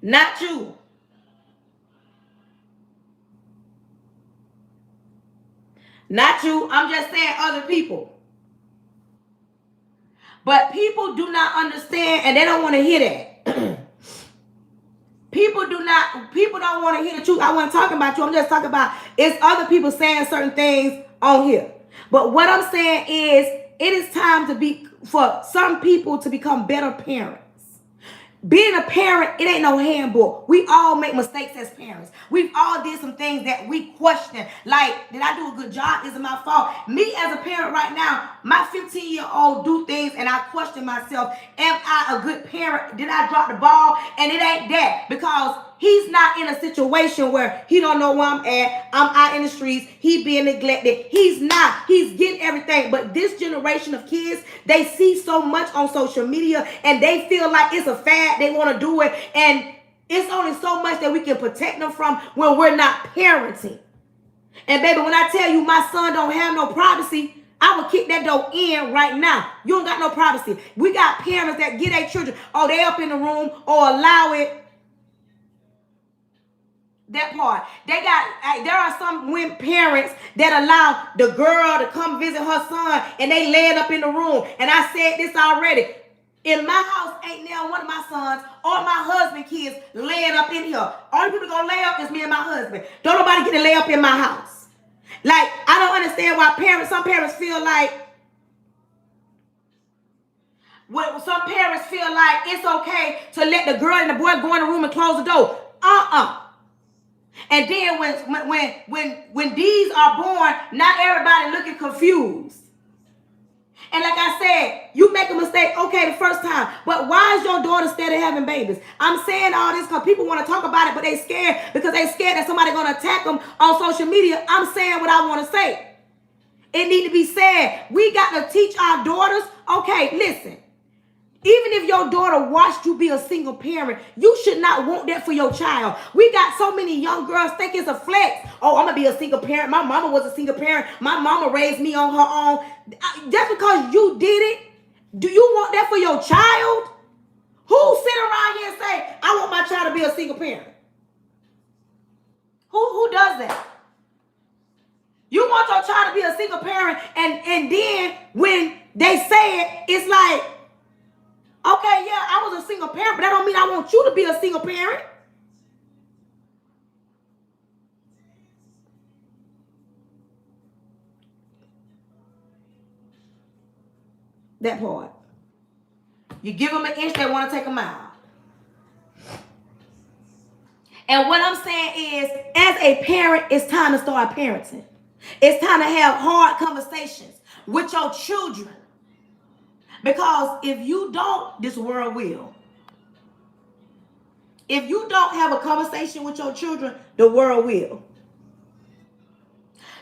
Not you. Not you. I'm just saying other people. But people do not understand, and they don't want to hear that. People don't want to hear the truth. I wasn't talking about you. I'm just talking about it's other people saying certain things on here. But what I'm saying is, it is time for some people to become better parents. Being a parent, it ain't no handbook. We all make mistakes as parents. We've all did some things that we question. Like, did I do a good job? Is it my fault? Me as a parent right now, my 15-year-old do things and I question myself. Am I a good parent? Did I drop the ball? And it ain't that, because he's not in a situation where he don't know where I'm at. I'm out in the streets. He being neglected. He's not. He's getting everything. But this generation of kids, they see so much on social media and they feel like it's a fad. They want to do it. And it's only so much that we can protect them from when we're not parenting. And baby, when I tell you my son don't have no privacy, I would kick that door in right now. You don't got no privacy. We got parents that get their children, oh, they up in the room, or allow it. That part. There are some parents that allow the girl to come visit her son and they lay it up in the room. And I said this already. In my house, ain't now one of my sons or my husband kids laying up in here. Only people gonna lay up is me and my husband. Don't nobody get to lay up in my house. Like, I don't understand why some parents feel like, some parents feel like it's okay to let the girl and the boy go in the room and close the door. And then when these are born, not everybody looking confused. And like I said, you make a mistake, okay, the first time. But why is your daughter scared of having babies? I'm saying all this because people want to talk about it, but they scared because they scared that somebody going to attack them on social media. I'm saying what I want to say. It need to be said. We got to teach our daughters, okay, listen. Even if your daughter watched you be a single parent, you should not want that for your child. We got so many young girls think it's a flex. Oh, I'm going to be a single parent. My mama was a single parent. My mama raised me on her own. Just because you did it, do you want that for your child? Who sit around here and say, I want my child to be a single parent? Who does that? You want your child to be a single parent, and then when they say it, it's like, okay, yeah, I was a single parent, but that don't mean I want you to be a single parent. That part. You give them an inch, they want to take a mile. And what I'm saying is, as a parent, it's time to start parenting. It's time to have hard conversations with your children. Because if you don't, this world will. If you don't have a conversation with your children, the world will.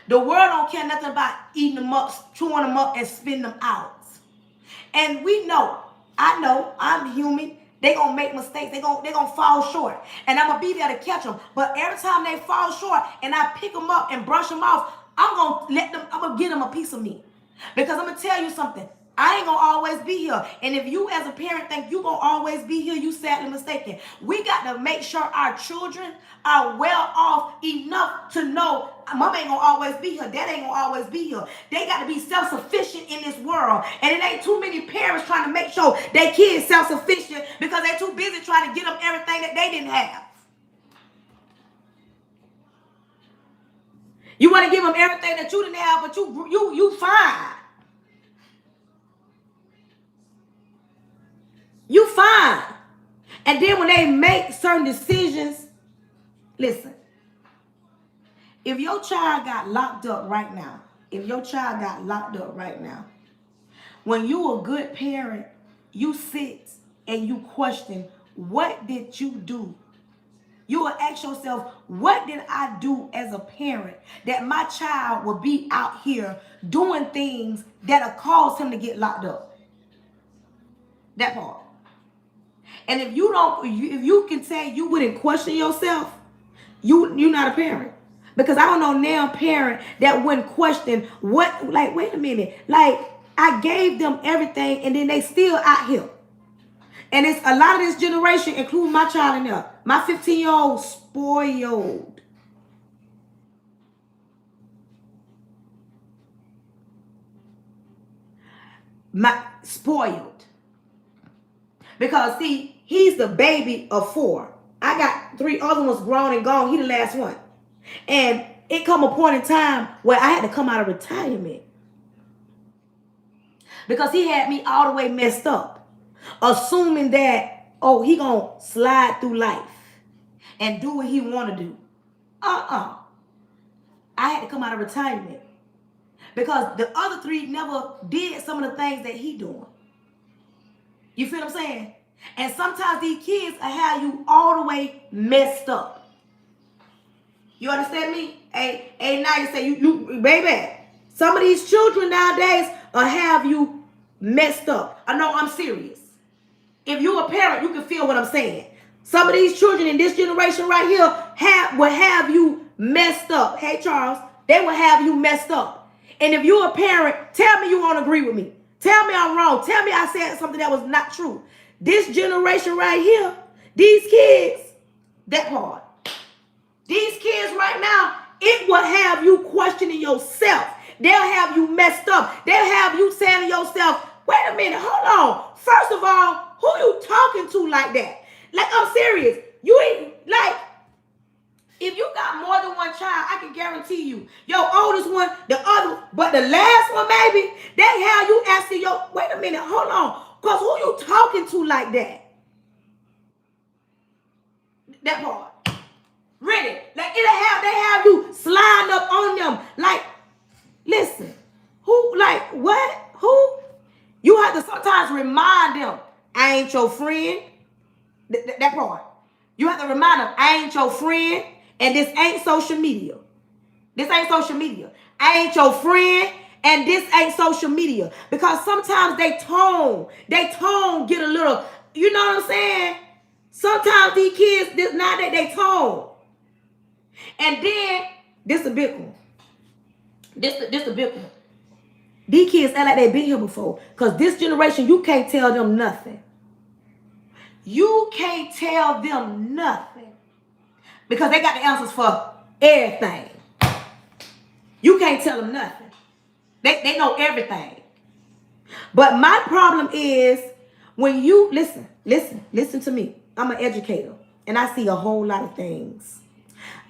The world don't care nothing about eating them up, chewing them up, and spitting them out. And we know, I know, I'm human. They gonna make mistakes. They gonna fall short. And I'm gonna be there to catch them. But every time they fall short and I pick them up and brush them off, I'm gonna give them a piece of me. Because I'm gonna tell you something. I ain't gonna always be here. And if you as a parent think you gonna always be here, you sadly mistaken. We got to make sure our children are well off enough to know mama ain't gonna always be here, dad ain't gonna always be here. They got to be self-sufficient in this world. And it ain't too many parents trying to make sure their kids self-sufficient because they too busy trying to get them everything that they didn't have. You want to give them everything that you didn't have, but you fine. You fine. And then when they make certain decisions, listen, if your child got locked up right now, when you a good parent, you sit and you question, what did you do? You will ask yourself, what did I do as a parent that my child will be out here doing things that'll cause him to get locked up? That part. And if you can say you wouldn't question yourself, you're not a parent. Because I don't know now parent that wouldn't question what, like, wait a minute, like I gave them everything and then they still out here. And it's a lot of this generation, including my child in there. My 15-year-old spoiled. Spoiled. Because see, he's the baby of 4. I got 3 other ones grown and gone. He the last one. And it come a point in time where I had to come out of retirement. Because he had me all the way messed up. Assuming that, oh, he gonna slide through life and do what he want to do. I had to come out of retirement. Because the other 3 never did some of the things that he doing. You feel what I'm saying? And sometimes these kids will have you all the way messed up. You understand me? Hey, now you say, you baby, some of these children nowadays will have you messed up. I know, I'm serious. If you're a parent, you can feel what I'm saying. Some of these children in this generation right here will have you messed up. Hey, Charles, they will have you messed up. And if you're a parent, tell me you won't agree with me. Tell me I'm wrong. Tell me I said something that was not true. This generation right here, these kids, that part. These kids right now, it will have you questioning yourself. They'll have you messed up. They'll have you saying to yourself, Wait a minute, hold on. First of all, who you talking to like that? Like, I'm serious. You ain't, like, if you got more than one child, I can guarantee you, your oldest one, the other, but the last one, maybe, that how you asking your, wait a minute, hold on. Because who you talking to like that? That part. Ready. Like, they have you sliding up on them. Like, listen, who, like, what? Who? You have to sometimes remind them, I ain't your friend. That part. You have to remind them, I ain't your friend, and this ain't social media. This ain't social media. I ain't your friend, and this ain't social media. Because sometimes they tone get a little, you know what I'm saying? Sometimes these kids, now that they tone. And then, this a big one. This a big one. These kids act like they've been here before. Because this generation, you can't tell them nothing. You can't tell them nothing. Because they got the answers for everything. You can't tell them nothing. They know everything. But my problem is, when you, listen to me. I'm an educator. And I see a whole lot of things.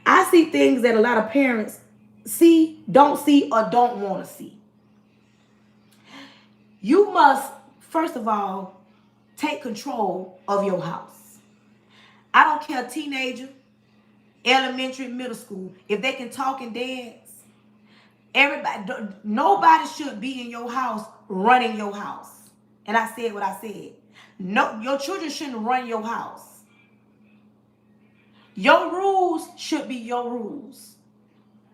I see things that a lot of parents see, don't see, or don't want to see. You must, first of all, take control of your house. I don't care, teenager, elementary, middle school, if they can talk and dance, nobody should be in your house running your house. And I said what I said. No, your children shouldn't run your house. Your rules should be your rules.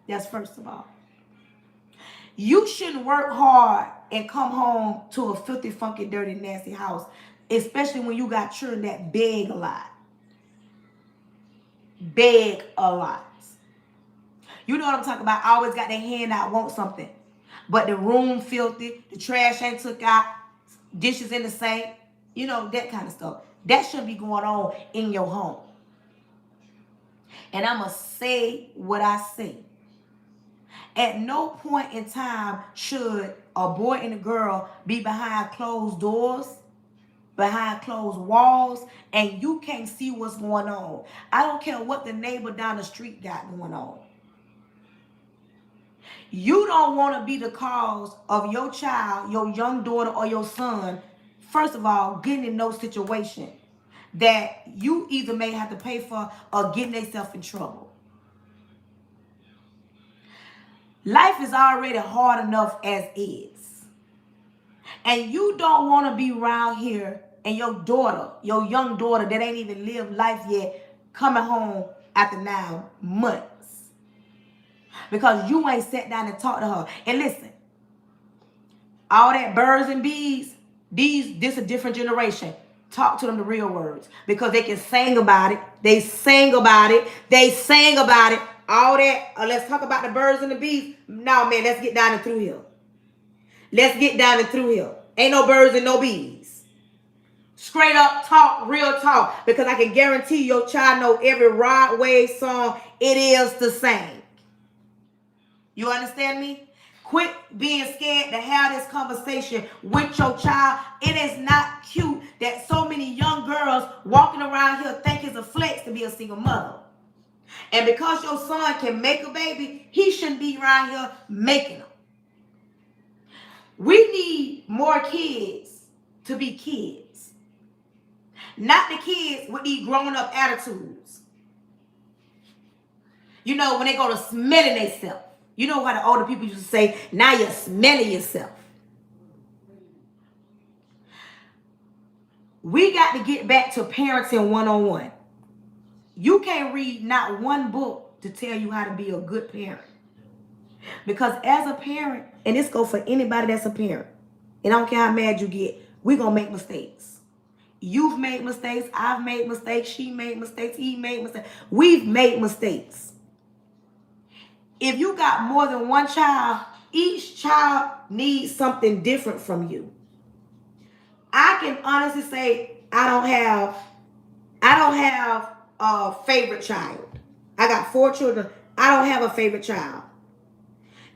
That's first of all. You shouldn't work hard and come home to a filthy, funky, dirty, nasty house, especially when you got children that beg a lot. Beg a lot. You know what I'm talking about? Always got their hand out, want something. But the room filthy, the trash ain't took out, dishes in the sink, you know, that kind of stuff. That shouldn't be going on in your home. And I'm going to say what I say. At no point in time should a boy and a girl be behind closed doors, behind closed walls, and you can't see what's going on. I don't care what the neighbor down the street got going on. You don't want to be the cause of your child, your young daughter, or your son, first of all, getting in no situation that you either may have to pay for or getting themselves in trouble. Life is already hard enough as is. And you don't want to be around here and your daughter, your young daughter that ain't even lived life yet, coming home after 9 months. Because you ain't sat down and talked to her. And listen, all that birds and bees, this a different generation. Talk to them the real words. Because they can sing about it. They sing about it. All that, let's talk about the birds and the bees. No, man, let's get down and through here. Ain't no birds and no bees. Straight up talk, real talk. Because I can guarantee your child know every Rod Wave song it is to sing. You understand me? Quit being scared to have this conversation with your child. It is not cute that so many young girls walking around here think it's a flex to be a single mother. And because your son can make a baby, he shouldn't be around here making them. We need more kids to be kids. Not the kids with these grown-up attitudes. You know, when they go to smelling themselves. You know how the older people used to say, now you're smelling yourself. We got to get back to parenting 101. You can't read not one book to tell you how to be a good parent. Because as a parent, and this goes for anybody that's a parent, and I don't care how mad you get, we're going to make mistakes. You've made mistakes. I've made mistakes. She made mistakes. He made mistakes. We've made mistakes. If you got more than one child, each child needs something different from you. I can honestly say I don't have a favorite child. I got 4 children. I don't have a favorite child.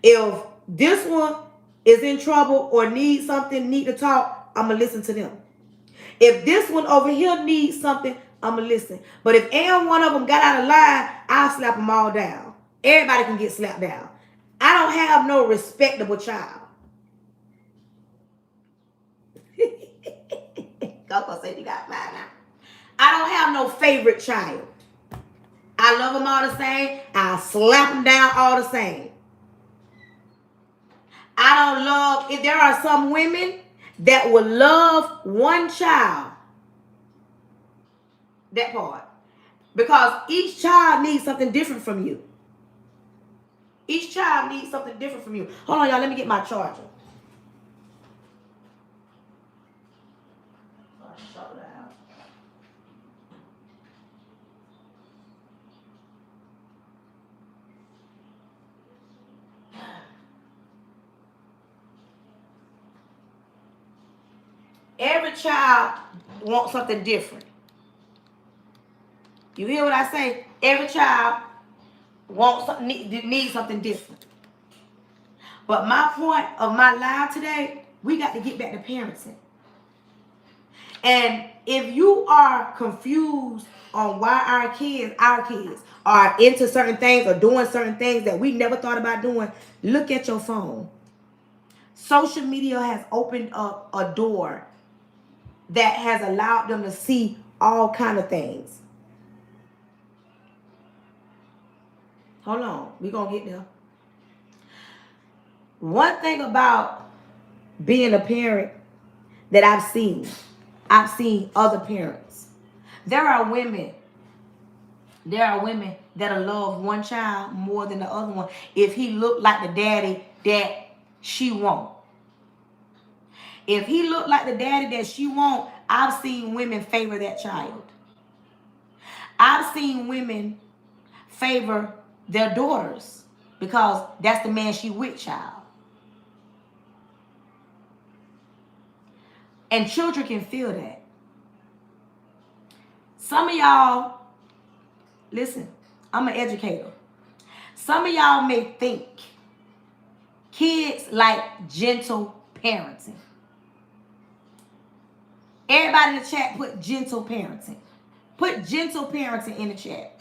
If this one is in trouble or needs something, need to talk, I'm going to listen to them. If this one over here needs something, I'm going to listen. But if any one of them got out of line, I'll slap them all down. Everybody can get slapped down. I don't have no respectable child. Coco said you got mine now. I don't have no favorite child. I love them all the same. I slap them down all the same. I don't love, if there are some women that will love one child, that part. Because each child needs something different from you. Each child needs something different from you. Hold on, y'all. Let me get my charger. Every child wants something different. You hear what I say? Every child needs something different. But my point of my live today, we got to get back to parenting. And if you are confused on why our kids are into certain things or doing certain things that we never thought about doing, look at your phone. Social media has opened up a door that has allowed them to see all kind of things. Hold on, we're going to get there. One thing about being a parent that I've seen other parents. There are women that'll love one child more than the other one if he looked like the daddy that she wants. If he looked like the daddy that she wants, I've seen women favor that child. I've seen women favor their daughters because that's the man she with, child. And children can feel that. Some of y'all, listen, I'm an educator. Some of y'all may think kids like gentle parenting. Everybody in the chat put gentle parenting. Put gentle parenting in the chat.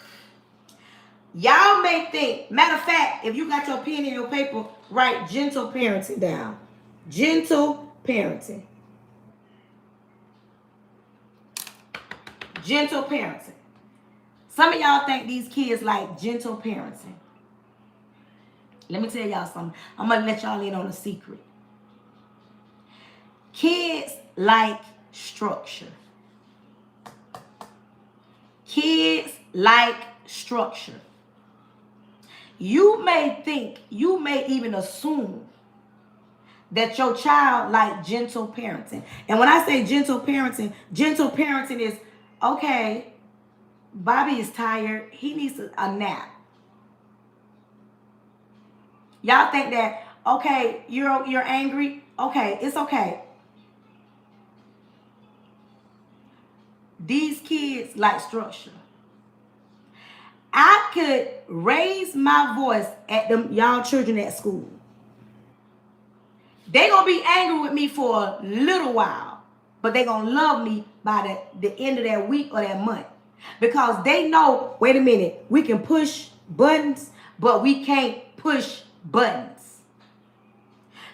Y'all may think, matter of fact, if you got your pen and your paper, write gentle parenting down. Gentle parenting. Gentle parenting. Some of y'all think these kids like gentle parenting. Let me tell y'all something. I'm going to let y'all in on a secret. Kids like structure. Kids like structure. You may think, you may even assume that your child like gentle parenting. And when I say gentle parenting is, okay, Bobby is tired. He needs a nap. Y'all think that, okay, you're angry. Okay, it's okay. These kids like structure. I could raise my voice at them y'all children at school. They gonna be angry with me for a little while, but they gonna love me by the end of that week or that month. Because they know, wait a minute, we can push buttons, but we can't push buttons.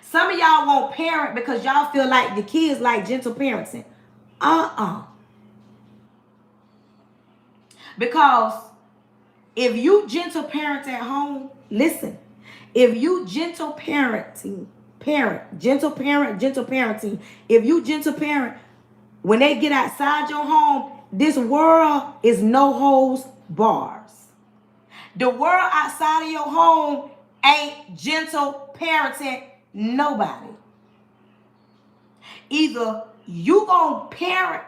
Some of y'all won't parent because y'all feel like the kids like gentle parenting. Because if you gentle parent at home, listen, if you gentle parenting, if you gentle parent, when they get outside your home, this world is no holds bars. The world outside of your home ain't gentle parenting nobody. Either you gonna parent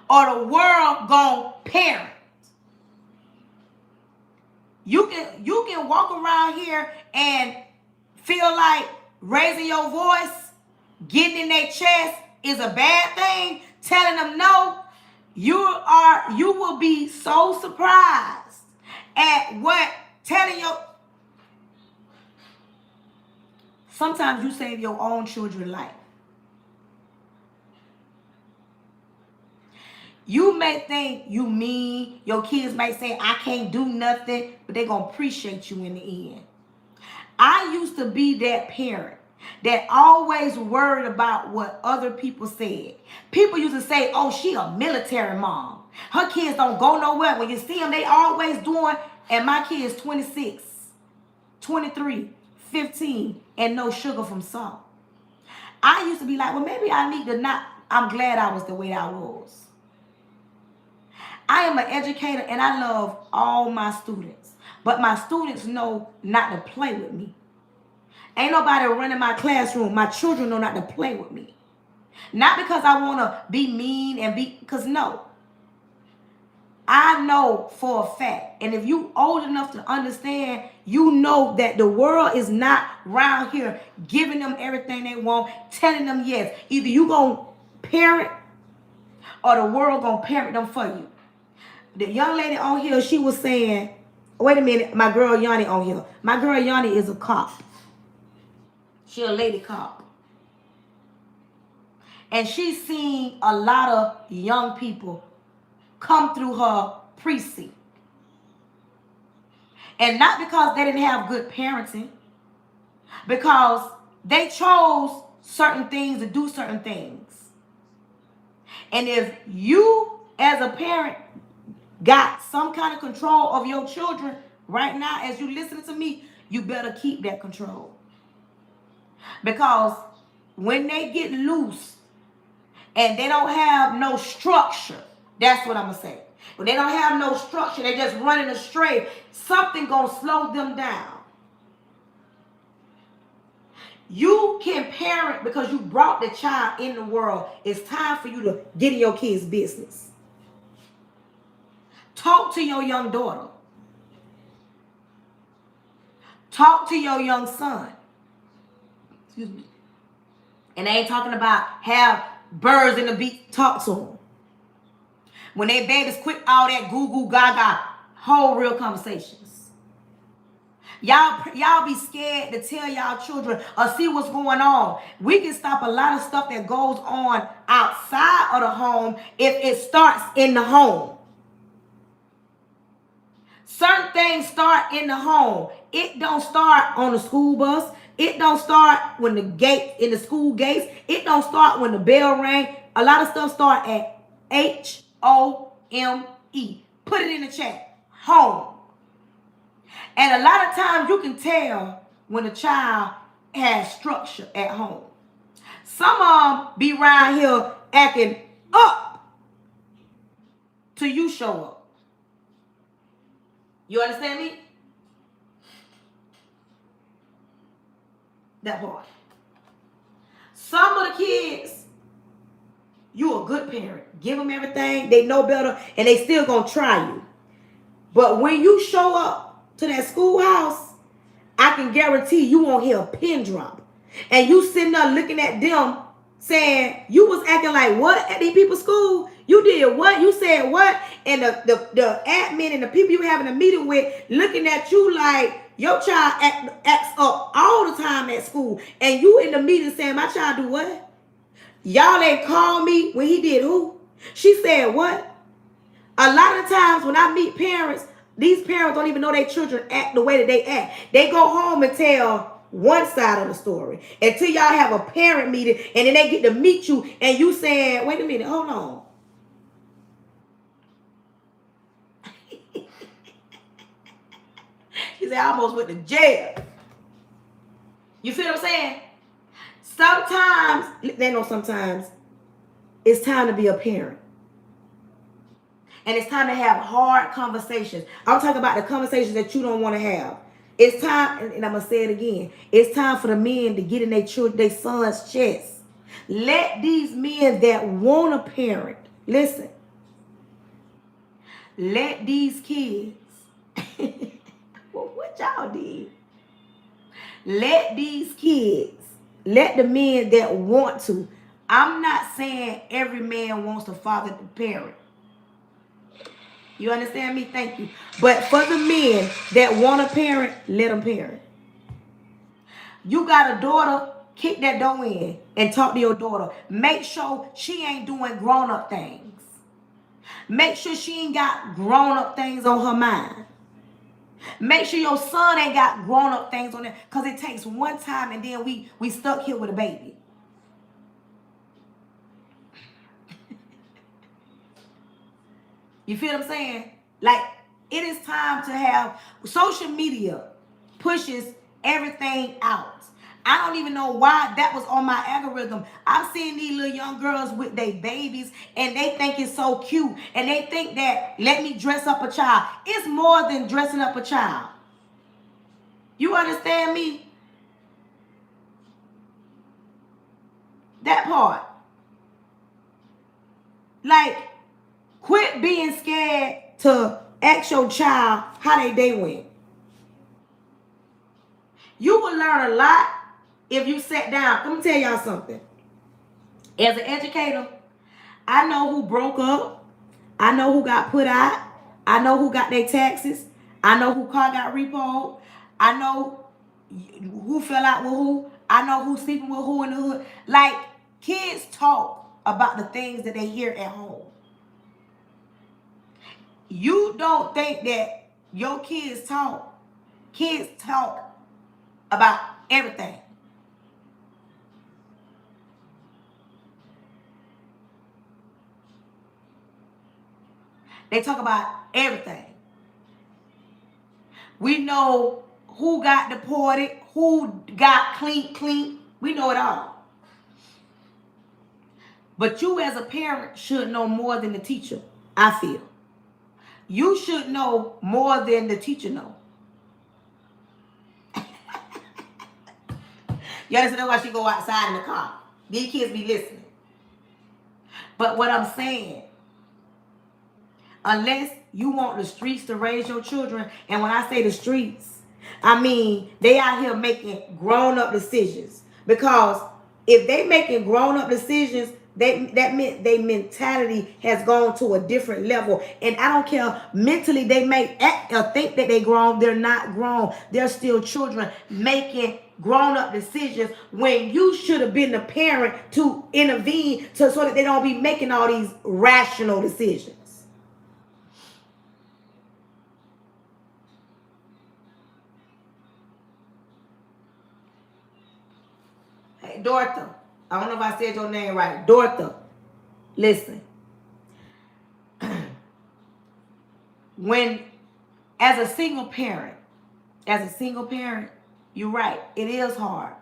or the world gonna parent. You can walk around here and feel like raising your voice, getting in their chest is a bad thing, telling them no. You will be so surprised at what telling your. Sometimes you save your own children's life. You may think you mean, your kids might say, I can't do nothing, but they're going to appreciate you in the end. I used to be that parent that always worried about what other people said. People used to say, oh, she a military mom. Her kids don't go nowhere. When you see them, they always doing, and my kids 26, 23, 15, and no sugar from salt. I used to be like, well, maybe I need to not, I'm glad I was the way I was. I am an educator and I love all my students. But my students know not to play with me. Ain't nobody running my classroom. My children know not to play with me. Not because I want to be mean and because no. I know for a fact. And if you old enough to understand, you know that the world is not around here giving them everything they want, telling them yes. Either you going to parent or the world going to parent them for you. The young lady on here, she was saying, wait a minute, my girl Yanni on here. My girl Yanni is a cop. She a lady cop. And she's seen a lot of young people come through her precinct. And not because they didn't have good parenting, because they chose certain things to do certain things. And if you as a parent got some kind of control of your children right now, as you listen to me, you better keep that control. Because when they get loose and they don't have no structure, that's what I'm going to say. When they don't have no structure, they're just running astray, something going to slow them down. You can parent because you brought the child in the world. It's time for you to get in your kids' business. Talk to your young daughter. Talk to your young son. Excuse me. And I ain't talking about have birds in the beak. Talk to them. When they babies quit all that goo goo gaga, whole real conversations. Y'all be scared to tell y'all children or see what's going on. We can stop a lot of stuff that goes on outside of the home if it starts in the home. Certain things start in the home. It don't start on the school bus. It don't start when the gate in the school gates. It don't start when the bell rang. A lot of stuff start at HOME. Put it in the chat. Home. And a lot of times you can tell when a child has structure at home. Some of them be around here acting up till you show up. You understand me? That part. Some of the kids, you a good parent. Give them everything. They know better and they still gonna try you. But when you show up to that schoolhouse, I can guarantee you won't hear a pin drop. And you sitting there looking at them saying, you was acting like what at these people's school? You did what? You said what? And the admin and the people you having a meeting with looking at you like your child acts up all the time at school. And you in the meeting saying, my child do what? Y'all ain't call me when he did who? She said what? A lot of times when I meet parents, these parents don't even know their children act the way that they act. They go home and tell one side of the story until y'all have a parent meeting and then they get to meet you and you saying, wait a minute, hold on. She said, I almost went to jail. You see what I'm saying? Sometimes, they know sometimes, it's time to be a parent. And it's time to have hard conversations. I'm talking about the conversations that you don't want to have. It's time, and I'm going to say it again. It's time for the men to get in their son's chest. Let these men that want a parent, listen. Let these kids, well, what y'all did? Let these kids, let the men that want to. I'm not saying every man wants to father the parent. You understand me? Thank you. But for the men that want a parent, let them parent. You got a daughter, kick that door in and talk to your daughter. Make sure she ain't doing grown-up things. Make sure she ain't got grown-up things on her mind. Make sure your son ain't got grown-up things on there. Because it takes one time and then we stuck here with a baby. You feel what I'm saying? Like, it is time to have... Social media pushes everything out. I don't even know why that was on my algorithm. I'm seeing these little young girls with their babies, and they think it's so cute. And they think that, let me dress up a child. It's more than dressing up a child. You understand me? That part. Like, quit being scared to ask your child how they day went. You will learn a lot if you sat down. Let me tell y'all something. As an educator, I know who broke up. I know who got put out. I know who got their taxes. I know who car got repoed. I know who fell out with who. I know who's sleeping with who in the hood. Like, kids talk about the things that they hear at home. You don't think that your kids talk. Kids talk about everything. They talk about everything. We know who got deported, who got clean. We know it all. But you as a parent should know more than the teacher, I feel. You should know more than the teacher know. You understand why she go outside in the car? These kids be listening. But what I'm saying, unless you want the streets to raise your children, and when I say the streets, I mean they out here making grown-up decisions. Because if they making grown-up decisions, that meant their mentality has gone to a different level. And I don't care, mentally they may act or think that they grown. They're not grown. They're still children making grown-up decisions when you should have been the parent to intervene so that they don't be making all these rational decisions. Hey, Dorothy. I don't know if I said your name right. Dorothy, listen. When, as a single parent, you're right. It is hard.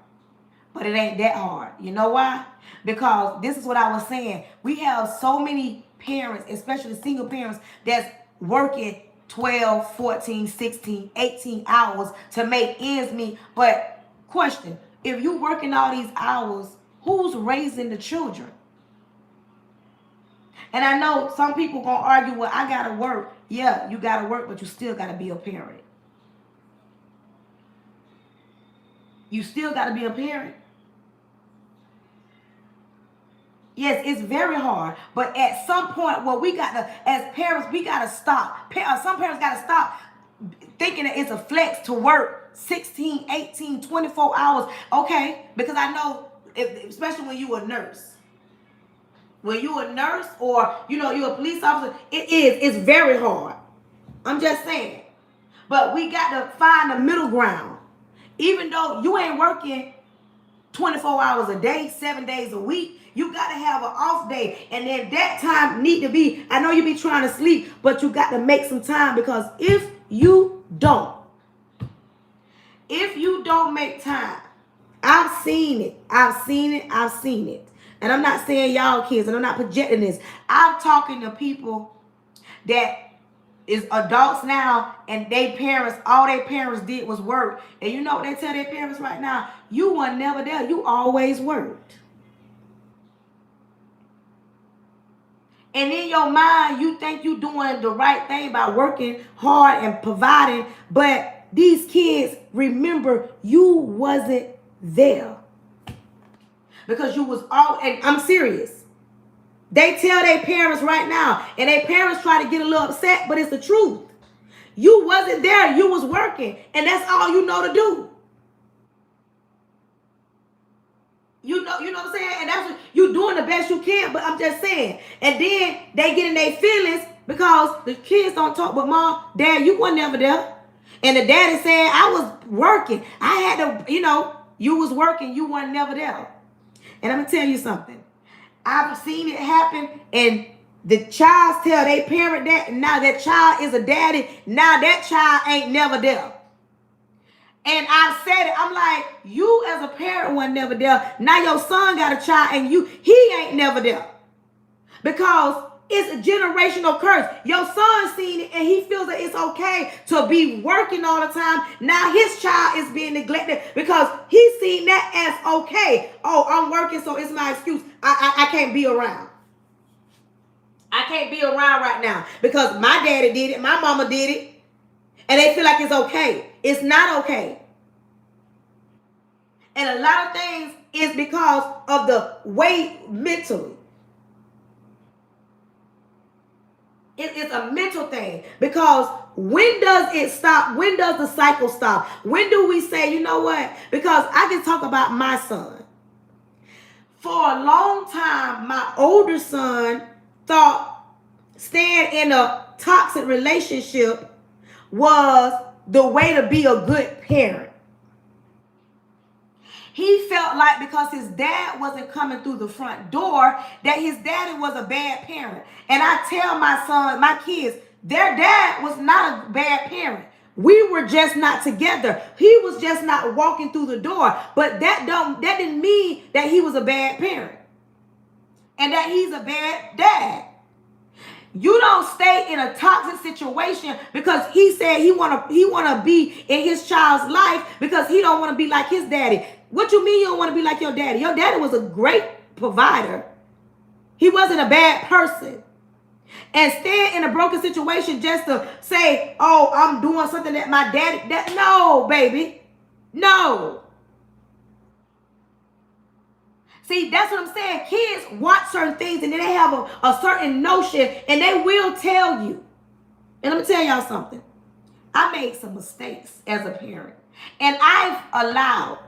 But it ain't that hard. You know why? Because this is what I was saying. We have so many parents, especially single parents, that's working 12, 14, 16, 18 hours to make ends meet. But question, if you working all these hours, who's raising the children? And I know some people gonna argue, well, I gotta work. Yeah, you gotta work, but you still gotta be a parent. You still gotta be a parent. Yes, it's very hard. But at some point, well, we gotta, as parents, we gotta stop. Some parents gotta stop thinking that it's a flex to work 16, 18, 24 hours. Okay, because I know, especially when you a nurse. When you a nurse or, you're a police officer, it's very hard. I'm just saying. But we got to find a middle ground. Even though you ain't working 24 hours a day, 7 days a week, you got to have an off day. And then that time need to be, I know you be trying to sleep, but you got to make some time, because if you don't make time, I've seen it. And I'm not saying y'all kids, and I'm not projecting this. I'm talking to people that is adults now, and all their parents did was work. And you know what they tell their parents right now? You were never there. You always worked. And in your mind, you think you're doing the right thing by working hard and providing. But these kids, remember, you wasn't there. Because you was all, and I'm serious. They tell their parents right now, and their parents try to get a little upset, but it's the truth. You wasn't there. You was working, and that's all you know to do. You know what I'm saying? And that's what you doing the best you can, but I'm just saying. And then they get in their feelings because the kids don't talk, but mom, dad, you weren't never there. And the daddy said, I was working. I had to, you was working, you weren't never there. And I'm gonna tell you something. I've seen it happen, and the child tell their parent that, and now that child is a daddy, now that child ain't never there. And I said it, I'm like, you as a parent wasn't never there. Now your son got a child and he ain't never there. Because it's a generational curse. Your son seen it and he feels that it's okay to be working all the time. Now his child is being neglected because he's seen that as okay. Oh, I'm working, so it's my excuse. I can't be around. I can't be around right now because my daddy did it, my mama did it. And they feel like it's okay. It's not okay. And a lot of things is because of the way mentally. It's a mental thing. Because when does it stop? When does the cycle stop? When do we say, you know what? Because I can talk about my son. For a long time, my older son thought staying in a toxic relationship was the way to be a good parent. He felt like because his dad wasn't coming through the front door, that his daddy was a bad parent. And I tell my son, my kids, their dad was not a bad parent. We were just not together. He was just not walking through the door. But that didn't mean that he was a bad parent and that he's a bad dad. You don't stay in a toxic situation because he said he wanna be in his child's life because he don't want to be like his daddy. What you mean you don't want to be like your daddy? Your daddy was a great provider. He wasn't a bad person. And staying in a broken situation just to say, oh, I'm doing something that my daddy, no, baby. No. See, that's what I'm saying. Kids watch certain things and then they have a certain notion and they will tell you. And let me tell y'all something. I made some mistakes as a parent. And I've allowed.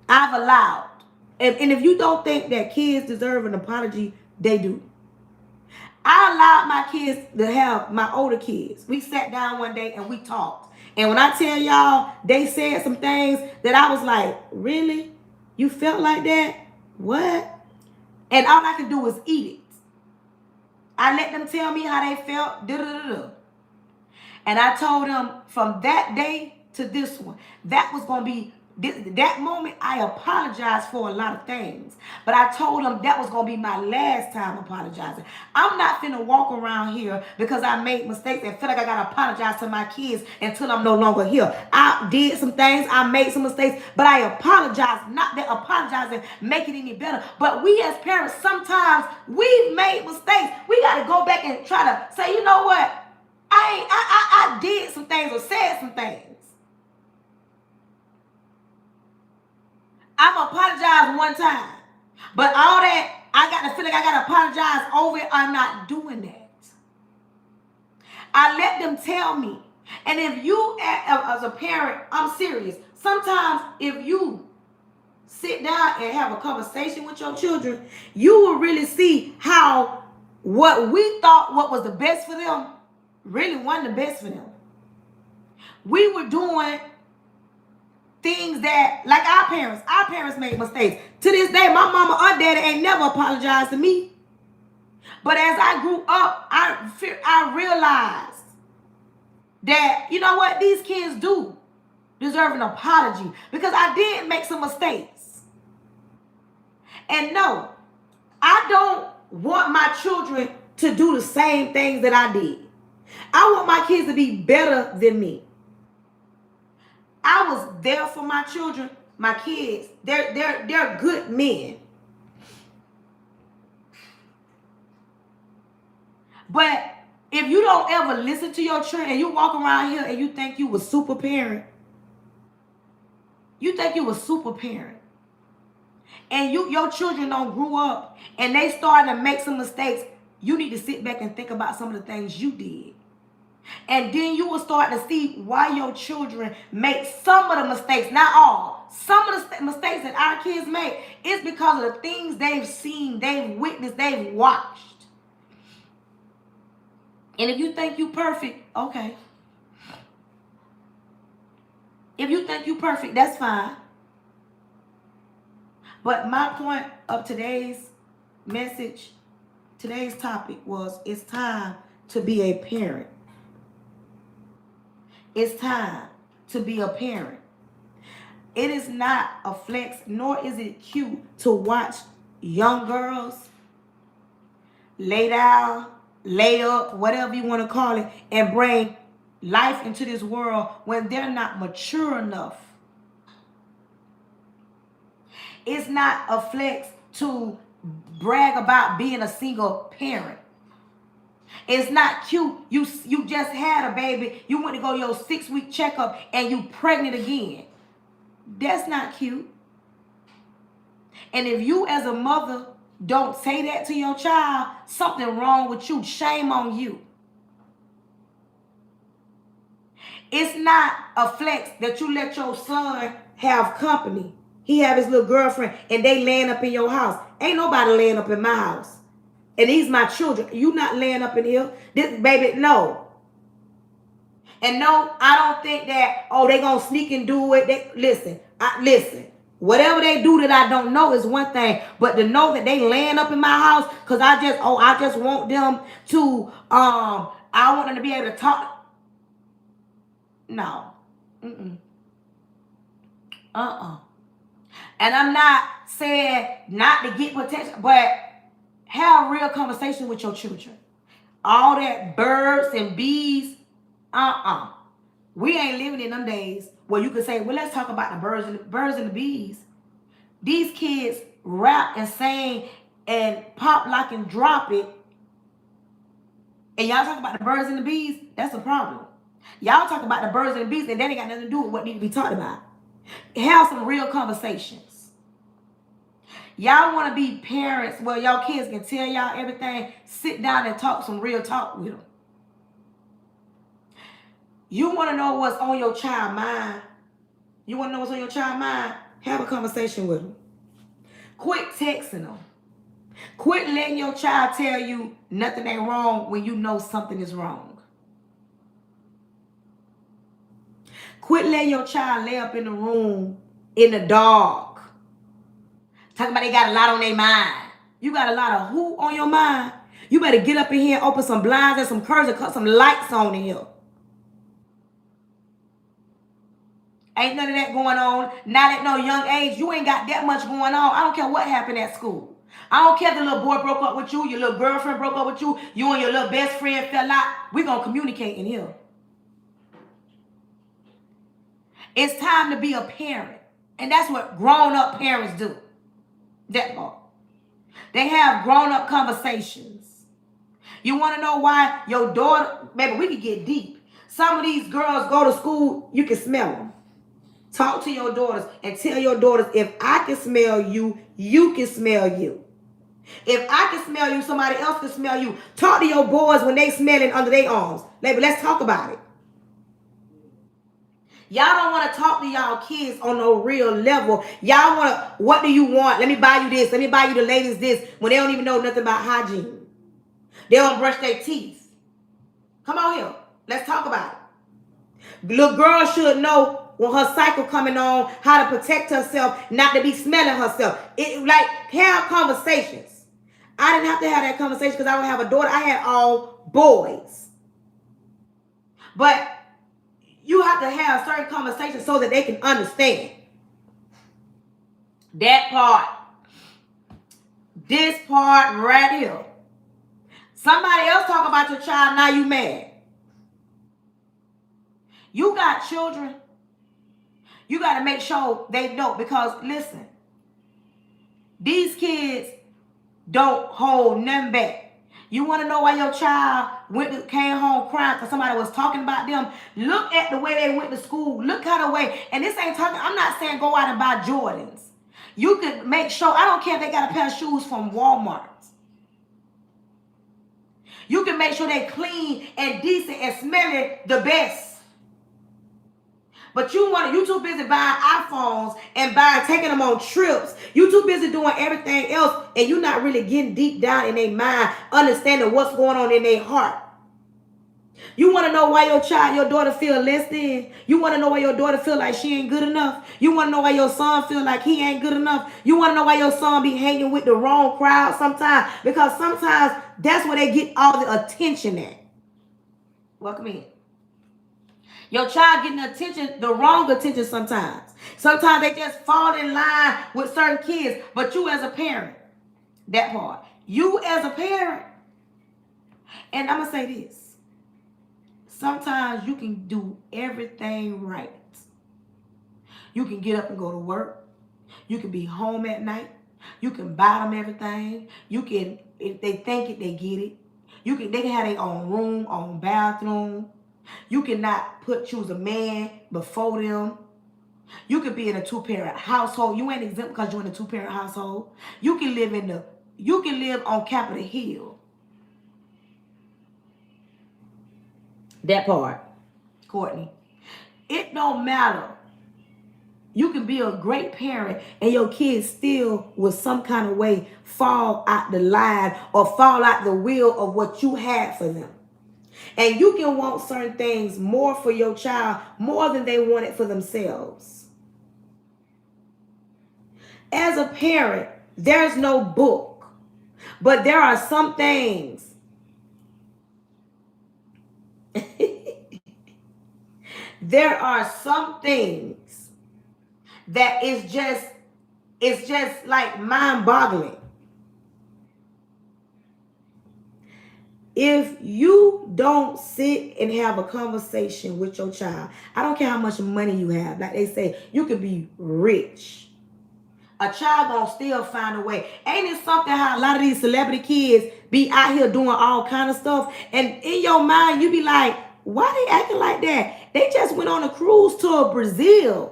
And if you don't think that kids deserve an apology, they do. I allowed my kids to have, my older kids. We sat down one day and we talked. And when I tell y'all, they said some things that I was like, really? You felt like that? What? And all I could do was eat it. I let them tell me how they felt. And I told them from that day to this one, that was going to be, that moment I apologized for a lot of things. But I told them that was going to be my last time apologizing. I'm not finna walk around here because I made mistakes and feel like I got to apologize to my kids until I'm no longer here. I did some things. I made some mistakes. But I apologize. Not that apologizing make it any better. But we as parents, sometimes we've made mistakes. We got to go back and try to say, you know what? I did some things or said some things. I'm apologize one time. But all that, I got to feel like I got to apologize over it. I'm not doing that. I let them tell me. And if you, as a parent, I'm serious. Sometimes if you sit down and have a conversation with your children, you will really see how what we thought what was the best for them really wasn't the best for them. We were doing things that, like our parents made mistakes. To this day, my mama or daddy ain't never apologized to me. But as I grew up, I realized that, you know what, these kids do deserve an apology because I did make some mistakes. And no, I don't want my children to do the same things that I did. I want my kids to be better than me. I was there for my children, my kids. They're good men. But if you don't ever listen to your children and you walk around here and you think you was super parent, and your children don't grow up and they starting to make some mistakes, you need to sit back and think about some of the things you did. And then you will start to see why your children make some of the mistakes, not all. Some of the mistakes that our kids make is because of the things they've seen, they've witnessed, they've watched. And if you think you perfect, okay. If you think you perfect, that's fine. But my point of today's message, today's topic was, it's time to be a parent. It's time to be a parent. It is not a flex, nor is it cute to watch young girls lay down, lay up, whatever you want to call it, and bring life into this world when they're not mature enough. It's not a flex to brag about being a single parent. It's not cute. You just had a baby. You went to go to your 6-week checkup and you pregnant again. That's not cute. And if you as a mother don't say that to your child, something wrong with you. Shame on you. It's not a flex that you let your son have company. He have his little girlfriend and they laying up in your house. Ain't nobody laying up in my house. And these my children. You not laying up in here. This baby, no. And no, I don't think that, oh, they gonna sneak and do it. Listen. Whatever they do that I don't know is one thing. But to know that they laying up in my house, because I just want them to, I want them to be able to talk. No. And I'm not saying not to get protection, but have real conversation with your children. All that birds and bees, we ain't living in them days where you can say, well, let's talk about the birds and the bees. These kids rap and sing and pop, lock, and drop it. And y'all talk about the birds and the bees, that's a problem. Y'all talk about the birds and the bees, and that ain't got nothing to do with what needs to be talked about. Have some real conversations. Y'all want to be parents where y'all kids can tell y'all everything. Sit down and talk some real talk with them. You want to know what's on your child's mind. You want to know what's on your child's mind? Have a conversation with them. Quit texting them. Quit letting your child tell you nothing ain't wrong when you know something is wrong. Quit letting your child lay up in the room in the dark. Talking about they got a lot on their mind. You got a lot of who on your mind? You better get up in here and open some blinds and some curtains and cut some lights on in here. Ain't none of that going on. Not at no young age. You ain't got that much going on. I don't care what happened at school. I don't care if the little boy broke up with you, your little girlfriend broke up with you, you and your little best friend fell out. We're going to communicate in here. It's time to be a parent. And that's what grown-up parents do. That part. They have grown-up conversations. You want to know why your daughter, maybe we could get deep. Some of these girls go to school, you can smell them. Talk to your daughters and tell your daughters, if I can smell you, you can smell you. If I can smell you, somebody else can smell you. Talk to your boys when they smelling under their arms. Let's talk about it. Y'all don't want to talk to y'all kids on no real level. Y'all want to, what do you want? Let me buy you this. Let me buy you the latest this. When they don't even know nothing about hygiene. They don't brush their teeth. Come on here. Let's talk about it. Little girl should know when her cycle coming on, how to protect herself, not to be smelling herself. Have conversations. I didn't have to have that conversation because I don't have a daughter. I had all boys. But you have to have certain conversations so that they can understand. That part. This part right here. Somebody else talk about your child, now you mad. You got children. You got to make sure they know, because listen, these kids don't hold nothing back. You want to know why your child came home crying because somebody was talking about them? Look at the way they went to school. Look how the way, and this ain't talking, I'm not saying go out and buy Jordans. You could make sure, I don't care if they got a pair of shoes from Walmart. You can make sure they clean and decent and smelling the best. But you too busy buying iPhones and taking them on trips. You too busy doing everything else, and you're not really getting deep down in their mind, understanding what's going on in their heart. You want to know why your daughter feel less than? You want to know why your daughter feel like she ain't good enough? You want to know why your son feel like he ain't good enough? You want to know why your son be hanging with the wrong crowd sometimes? Because sometimes that's where they get all the attention at. Welcome in. Your child getting attention, the wrong attention sometimes. Sometimes they just fall in line with certain kids. But you as a parent, that part. You as a parent, and I'm going to say this. Sometimes you can do everything right. You can get up and go to work. You can be home at night. You can buy them everything. You can, if they think it, they get it. They can have their own room, own bathroom. You cannot choose a man before them. You could be in a 2-parent household. You ain't exempt because you're in a 2-parent household. You can live on Capitol Hill. That part, Courtney. It don't matter. You can be a great parent and your kids still with some kind of way fall out the line or fall out the wheel of what you had for them. And you can want certain things more for your child more than they want it for themselves. As a parent, there's no book, but there are some things there are some things that it's just like mind-boggling. If you don't sit and have a conversation with your child, I don't care how much money you have. Like they say, you could be rich. A child gonna still find a way. Ain't it something how a lot of these celebrity kids be out here doing all kind of stuff, and in your mind you be like, why they acting like that? They just went on a cruise to Brazil.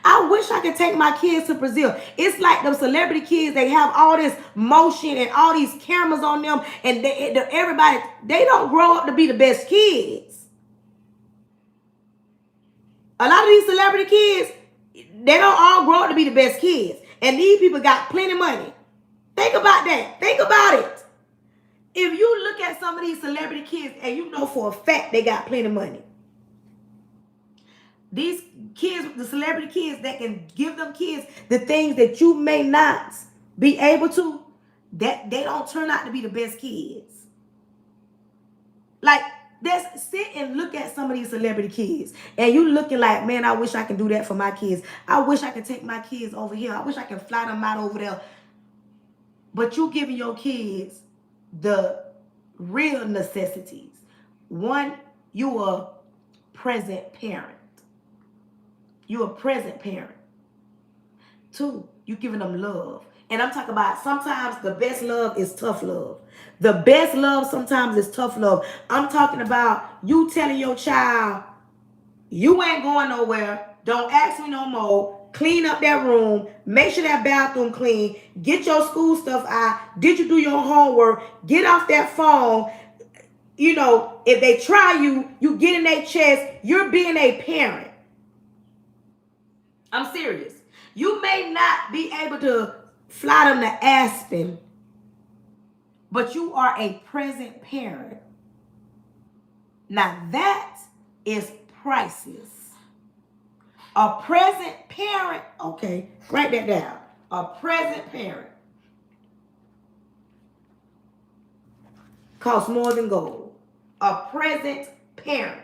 I wish I could take my kids to Brazil. It's like them celebrity kids, they have all this motion and all these cameras on them, and everybody, they don't grow up to be the best kids. A lot of these celebrity kids, they don't all grow up to be the best kids. And these people got plenty of money. Think about that. Think about it. If you look at some of these celebrity kids and you know for a fact they got plenty of money. These kids, the celebrity kids that can give them kids the things that you may not be able to, that they don't turn out to be the best kids. Like, sit and look at some of these celebrity kids and you looking like, man, I wish I could do that for my kids. I wish I could take my kids over here. I wish I could fly them out over there. But you giving your kids the real necessities. One, you a present parent. You a present parent. Two, you giving them love. And I'm talking about sometimes the best love is tough love. The best love sometimes is tough love. I'm talking about you telling your child, you ain't going nowhere. Don't ask me no more. Clean up that room. Make sure that bathroom clean. Get your school stuff out. Did you do your homework? Get off that phone. You know, if they try you, you get in their chest. You're being a parent. I'm serious. You may not be able to fly them to Aspen, but you are a present parent. Now that is priceless. A present parent, okay, write that down. A present parent costs more than gold. A present parent.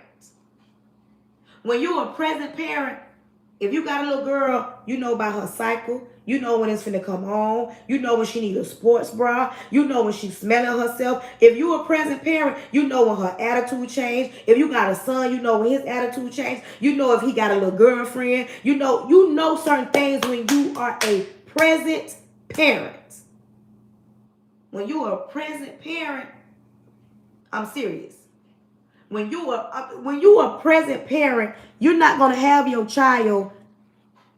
When you're a present parent, if you got a little girl, you know about her cycle. You know when it's finna come on. You know when she needs a sports bra. You know when she's smelling herself. If you a present parent, you know when her attitude changed. If you got a son, you know when his attitude changed. You know if he got a little girlfriend. You know certain things when you are a present parent. When you are a present parent, I'm serious. When you are a present parent, you're not gonna have your child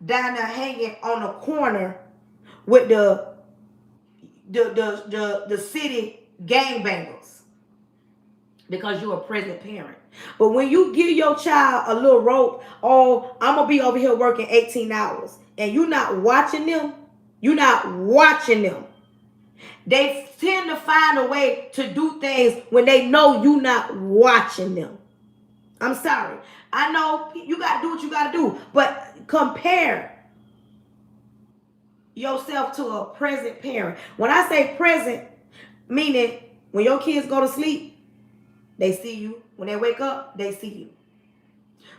down there hanging on the corner with the city gangbangers. because you're a present parent. But when you give your child a little rope, oh, I'm going to be over here working 18 hours, and you're not watching them, they tend to find a way to do things when they know you're not watching them. I'm sorry. I know you got to do what you got to do, but compare yourself to a present parent. When I say present, meaning when your kids go to sleep, they see you. When they wake up, they see you.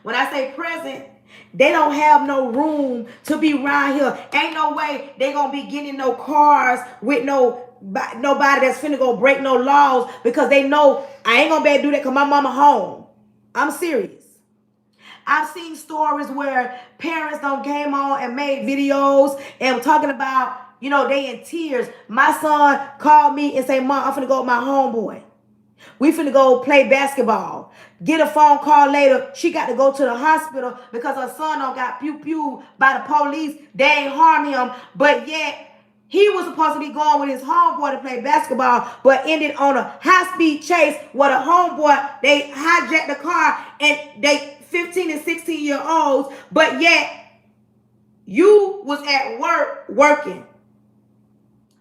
When I say present, they don't have no room to be around here. Ain't no way they gonna be getting no cars with nobody that's finna go break no laws, because they know I ain't gonna be able to do that because my mama home. I'm serious. I've seen stories where parents don't came on and made videos and talking about, they in tears. My son called me and say, Mom, I'm finna go with my homeboy. We finna go play basketball. Get a phone call later. She got to go to the hospital because her son don't got pew by the police. They ain't harm him, but yet he was supposed to be going with his homeboy to play basketball, but ended on a high-speed chase with a homeboy. They hijacked the car, and they 15 and 16-year-olds, but yet you was at work working.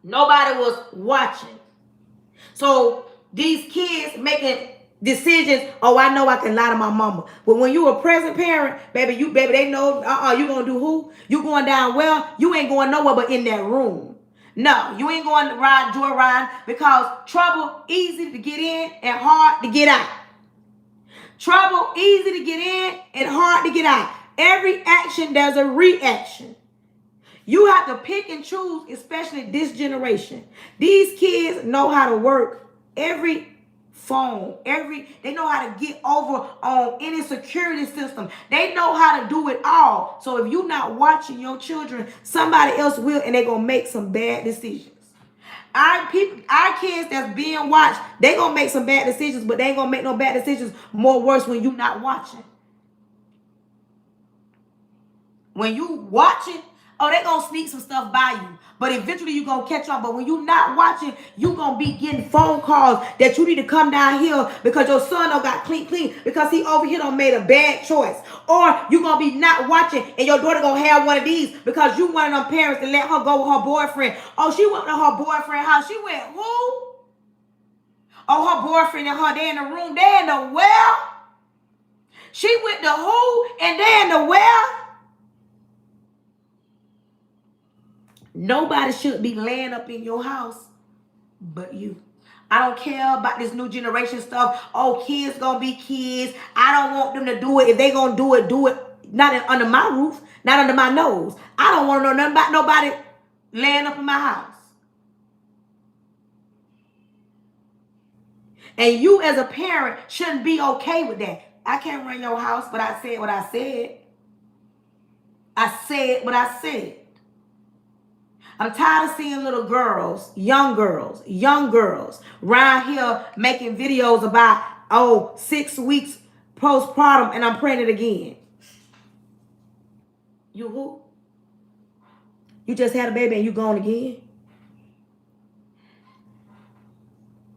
Nobody was watching. So these kids making decisions, oh, I know I can lie to my mama. But when you a present parent, baby, they know, you gonna do who? You going down well, you ain't going nowhere but in that room. No, you ain't going to ride joyride, because trouble easy to get in and hard to get out. Trouble easy to get in and hard to get out. Every action, there's a reaction. You have to pick and choose, especially this generation. These kids know how to work every phone, they know how to get over on any security system. They know how to do it all. So if you're not watching your children, somebody else will, and they're gonna make some bad decisions. Our kids that's being watched, they gonna make some bad decisions, but they ain't gonna make no bad decisions more worse when you not watching. When you watching, oh, they gonna sneak some stuff by you, but eventually you gonna catch on. But when you not watching, you gonna be getting phone calls that you need to come down here because your son don't got clean because he over here done made a bad choice. Or you gonna be not watching and your daughter gonna have one of these because you one of them parents that let her go with her boyfriend. Oh, she went to her boyfriend's house. She went who? Oh, her boyfriend and her, they in the room, they in the well. She went to who and they in the well? Nobody should be laying up in your house but you. I don't care about this new generation stuff. Oh, kids gonna be kids. I don't want them to do it. If they gonna do it not under my roof, not under my nose. I don't want to know nothing about nobody laying up in my house. And you as a parent shouldn't be okay with that. I can't run your house, but I said what I said. I said what I said. I'm tired of seeing little girls, young girls, around here making videos about, 6 weeks postpartum and I'm pregnant again. You who? You just had a baby and you gone again?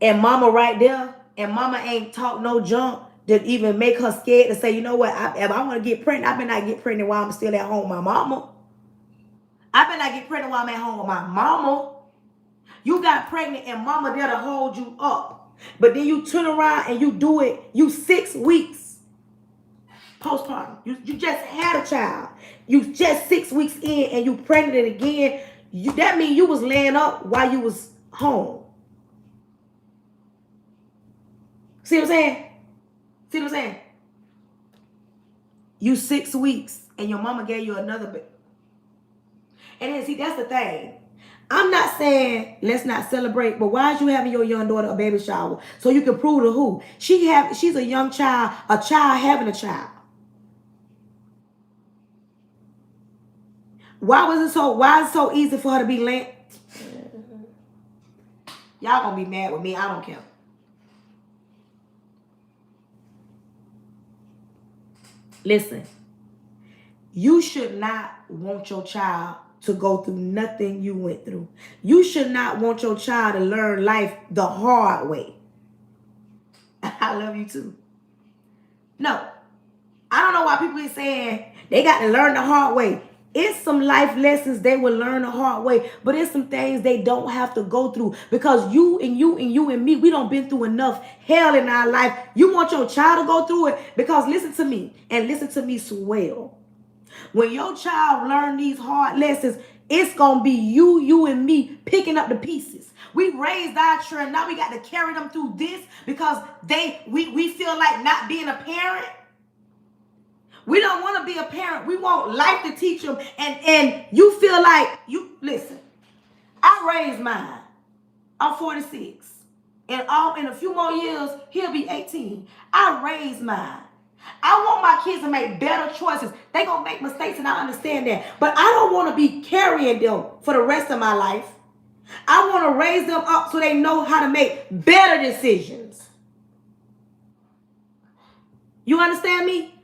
And mama right there, and mama ain't talk no junk that even make her scared to say, you know what, if I want to get pregnant, I better not get pregnant while I'm still at home with my mama. I better not get pregnant while I'm at home with my mama. You got pregnant and mama there to hold you up. But then you turn around and you do it, you 6 weeks postpartum. You just had a child. You just 6 weeks in and you pregnant again. That means you was laying up while you was home. See what I'm saying? You 6 weeks and your mama gave you another baby. And then see, that's the thing. I'm not saying let's not celebrate, but why is you having your young daughter a baby shower? So you can prove to who? She's a young child, a child having a child. Why is it so easy for her to be late? Y'all gonna be mad with me. I don't care. Listen, you should not want your child to go through nothing you went through. You should not want your child to learn life the hard way. I love you too. No. I don't know why people are saying they got to learn the hard way. It's some life lessons they will learn the hard way, but it's some things they don't have to go through because you and you and you and me, we don't been through enough hell in our life. You want your child to go through it because listen to me and listen to me so well. When your child learn these hard lessons, it's going to be you and me picking up the pieces. We raised our children. Now we got to carry them through this because we feel like not being a parent. We don't want to be a parent. We want life to teach them. And you feel like, listen, I raised mine. I'm 46. In a few more years, he'll be 18. I raised mine. I want my kids to make better choices. They're going to make mistakes, and I understand that. But I don't want to be carrying them for the rest of my life. I want to raise them up so they know how to make better decisions. You understand me?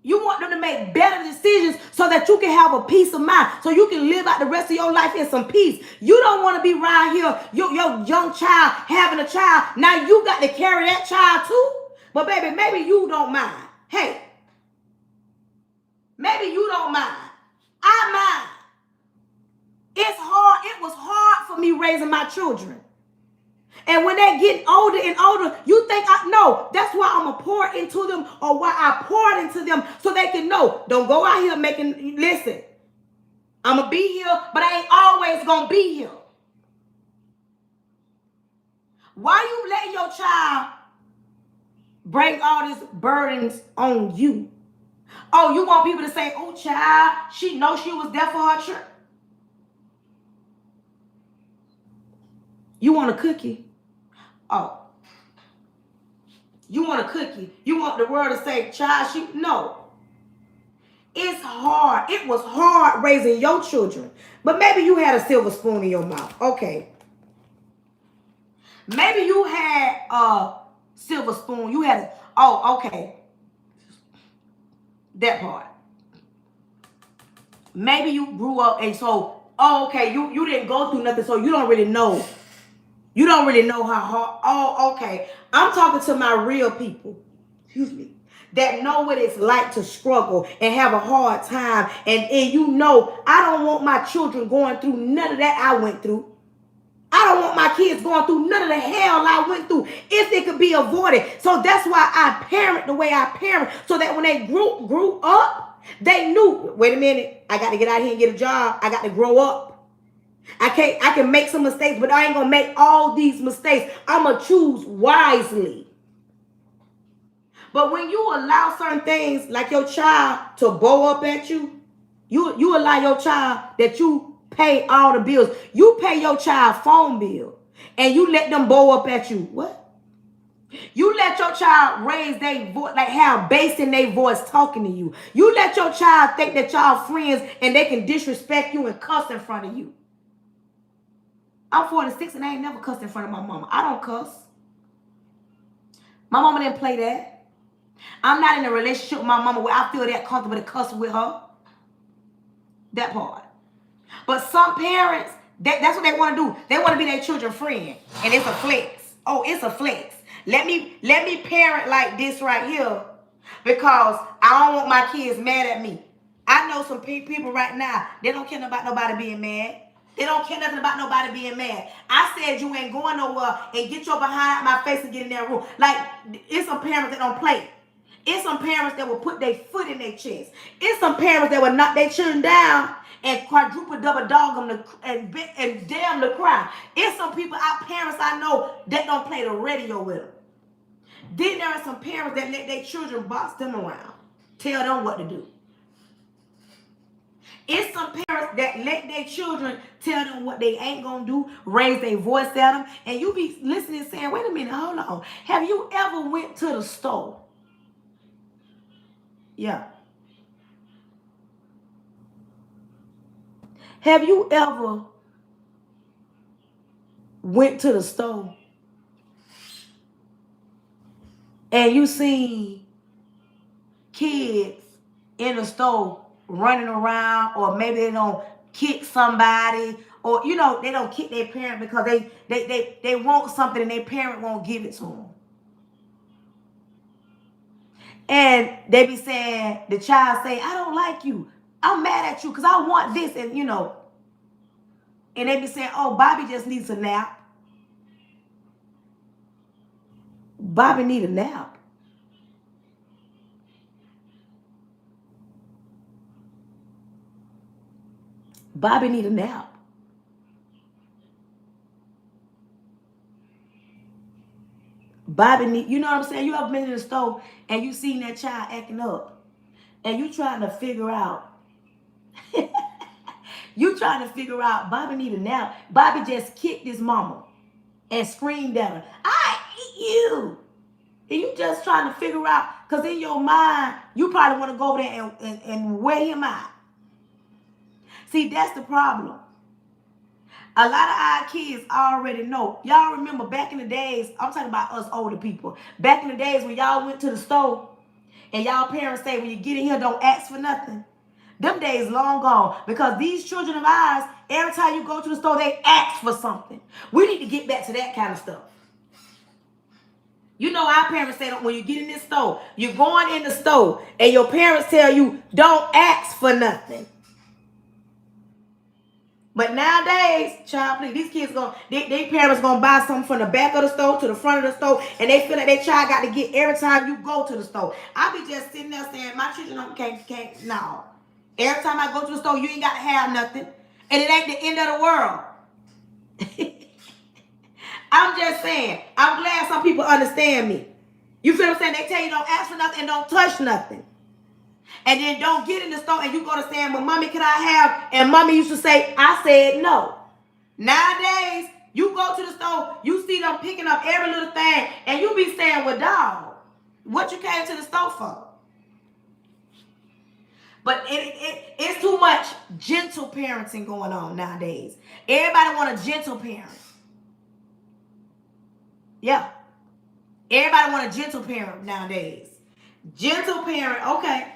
You want them to make better decisions so that you can have a peace of mind, so you can live out the rest of your life in some peace. You don't want to be right here, your young child having a child. Now you got to carry that child too. But baby, maybe you don't mind. Hey, maybe you don't mind. I mind. It's hard. It was hard for me raising my children. And when they're getting older and older, you think no, that's why I'm going to pour into them, or why I poured into them, so they can know. Don't go out here listen, I'm going to be here, but I ain't always going to be here. Why you letting your child bring all these burdens on you? Oh, you want people to say, oh, child, she knows she was there for her church. You want a cookie? Oh. You want a cookie? You want the world to say, child, no. It's hard. It was hard raising your children. But maybe you had a silver spoon in your mouth. Okay. Maybe you had a silver spoon. You had okay. That part. Maybe you grew up and so, okay, you didn't go through nothing, so you don't really know. You don't really know how hard. Oh, okay. I'm talking to my real people. Excuse me. That know what it's like to struggle and have a hard time. And you know, I don't want my children going through none of that I went through. I don't want my kids going through none of the hell I went through if it could be avoided. So that's why I parent the way I parent, so that when they grew up, they knew, wait a minute, I got to get out here and get a job. I got to grow up. I can make some mistakes, but I ain't going to make all these mistakes. I'm going to choose wisely. But when you allow certain things like your child to bow up at you, you allow your child that you pay all the bills. You pay your child phone bill and you let them bow up at you. What? You let your child raise their voice, like have bass in their voice talking to you. You let your child think that y'all friends and they can disrespect you and cuss in front of you. I'm 46 and I ain't never cussed in front of my mama. I don't cuss. My mama didn't play that. I'm not in a relationship with my mama where I feel that comfortable to cuss with her. That part. But some parents, that's what they want to do. They want to be their children's friend. And it's a flex. Oh, it's a flex. Let me parent like this right here because I don't want my kids mad at me. I know some people right now, they don't care about nobody being mad. They don't care nothing about nobody being mad. I said you ain't going nowhere and get your behind out my face and get in that room. Like, it's some parents that don't play. It's some parents that will put their foot in their chest. It's some parents that will knock their children down and quadruple double dog them and damn the cry. It's some people, our parents I know, that don't play the radio with them. Then there are some parents that let their children boss them around. Tell them what to do. It's some parents that let their children tell them what they ain't going to do, raise their voice at them, and you be listening and saying, wait a minute, hold on. Have you ever went to the store? Yeah. Have you ever went to the store and you seen kids in the store running around, or maybe they don't kick somebody, or they don't kick their parent because they want something and their parent won't give it to them? And they be saying, the child say, I don't like you. I'm mad at you because I want this. And, and they be saying, oh, Bobby just needs a nap. Bobby need a nap. Bobby need a nap. Bobby need, you know what I'm saying? You ever been in the store and you seen that child acting up and you trying to figure out, Bobby need a nap. Bobby just kicked his mama and screamed at her, I eat you. And you just trying to figure out, because in your mind, you probably want to go over there and wear him out. See, that's the problem. A lot of our kids already know. Y'all remember back in the days, I'm talking about us older people. Back in the days when y'all went to the store and y'all parents say, when you get in here, don't ask for nothing. Them days long gone, because these children of ours, every time you go to the store, they ask for something. We need to get back to that kind of stuff. You know, our parents say, when you get in this store, you're going in the store and your parents tell you, don't ask for nothing. But nowadays, child, please, these kids their parents gonna buy something from the back of the store to the front of the store, and they feel like their child got to get every time you go to the store. I be just sitting there saying, my children can't, no. Every time I go to the store, you ain't got to have nothing, and it ain't the end of the world. I'm just saying, I'm glad some people understand me. You feel what I'm saying? They tell you don't ask for nothing and don't touch nothing. And then don't get in the store and you go to saying, well, mommy, can I have? And mommy used to say, I said no. Nowadays, you go to the store, you see them picking up every little thing, and you be saying, well, dog, what you came to the store for? But it's too much gentle parenting going on nowadays. Everybody want a gentle parent. Yeah. Everybody want a gentle parent nowadays. Gentle parent, okay.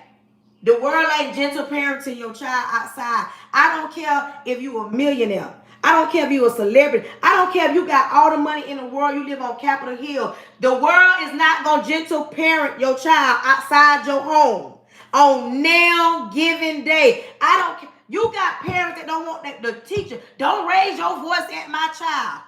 The world ain't gentle parenting your child outside. I don't care if you a millionaire. I don't care if you a celebrity. I don't care if you got all the money in the world. You live on Capitol Hill. The world is not going to gentle parent your child outside your home on nail giving day. I don't care. You got parents that don't want the teacher. Don't raise your voice at my child.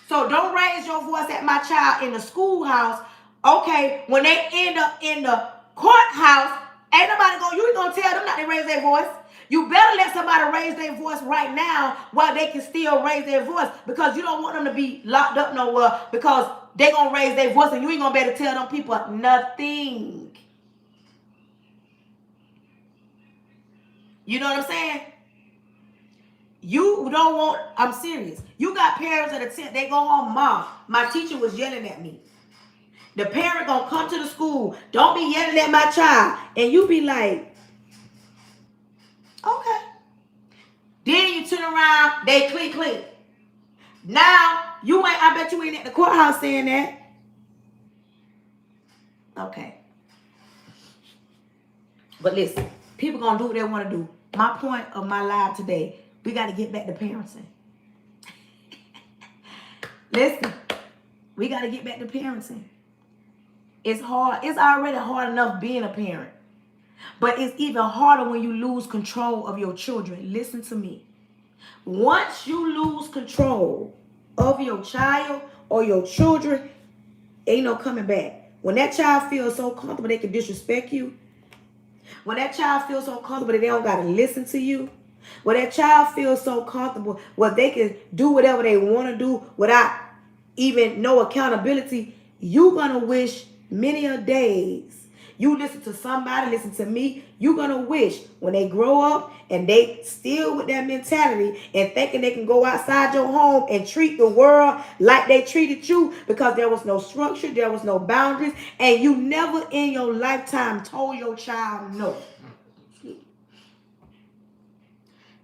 So don't raise your voice at my child in the schoolhouse. Okay, when they end up in the courthouse, ain't nobody you gonna tell them not to raise their voice. You better let somebody raise their voice right now while they can still raise their voice, because you don't want them to be locked up nowhere because they gonna raise their voice and you ain't gonna be able to tell them people nothing. You know what I'm saying? You don't want, I'm serious. You got parents that they go home, Mom, my teacher was yelling at me. The parent gonna come to the school, don't be yelling at my child. And you be like, okay. Then you turn around, they clean. Now, I bet you ain't at the courthouse saying that. Okay. But listen, people gonna do what they want to do. My point of my live today, we got to get back to parenting. Listen, we got to get back to parenting. It's hard. It's already hard enough being a parent. But it's even harder when you lose control of your children. Listen to me. Once you lose control of your child or your children, ain't no coming back. When that child feels so comfortable they can disrespect you, when that child feels so comfortable that they don't got to listen to you, when that child feels so comfortable where they can do whatever they want to do without even no accountability, you're going to wish many a days. You listen to somebody, listen to me, you're going to wish when they grow up and they still with that mentality and thinking they can go outside your home and treat the world like they treated you, because there was no structure, there was no boundaries, and you never in your lifetime told your child no.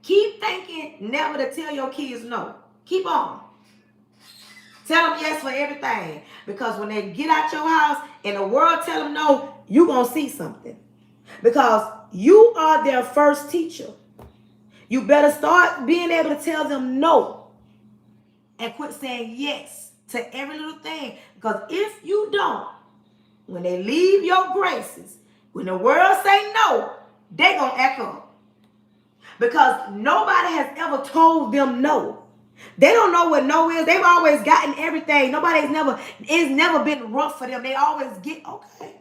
Keep thinking never to tell your kids no. Keep on. Tell them yes for everything. Because when they get out your house and the world tell them no, you're going to see something. Because you are their first teacher. You better start being able to tell them no. And quit saying yes to every little thing. Because if you don't, when they leave your graces, when the world say no, they gonna act up. Because nobody has ever told them no. They don't know what no is. They've always gotten everything. It's never been rough for them. They always get, okay.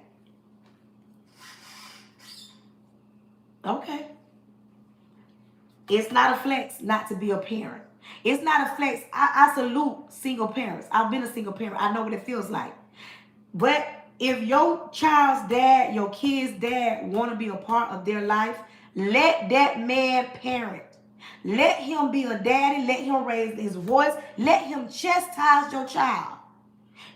Okay. It's not a flex not to be a parent. It's not a flex. I salute single parents. I've been a single parent. I know what it feels like. But if your child's dad, your kid's dad want to be a part of their life, let that man parent. Let him be a daddy. Let him raise his voice. Let him chastise your child.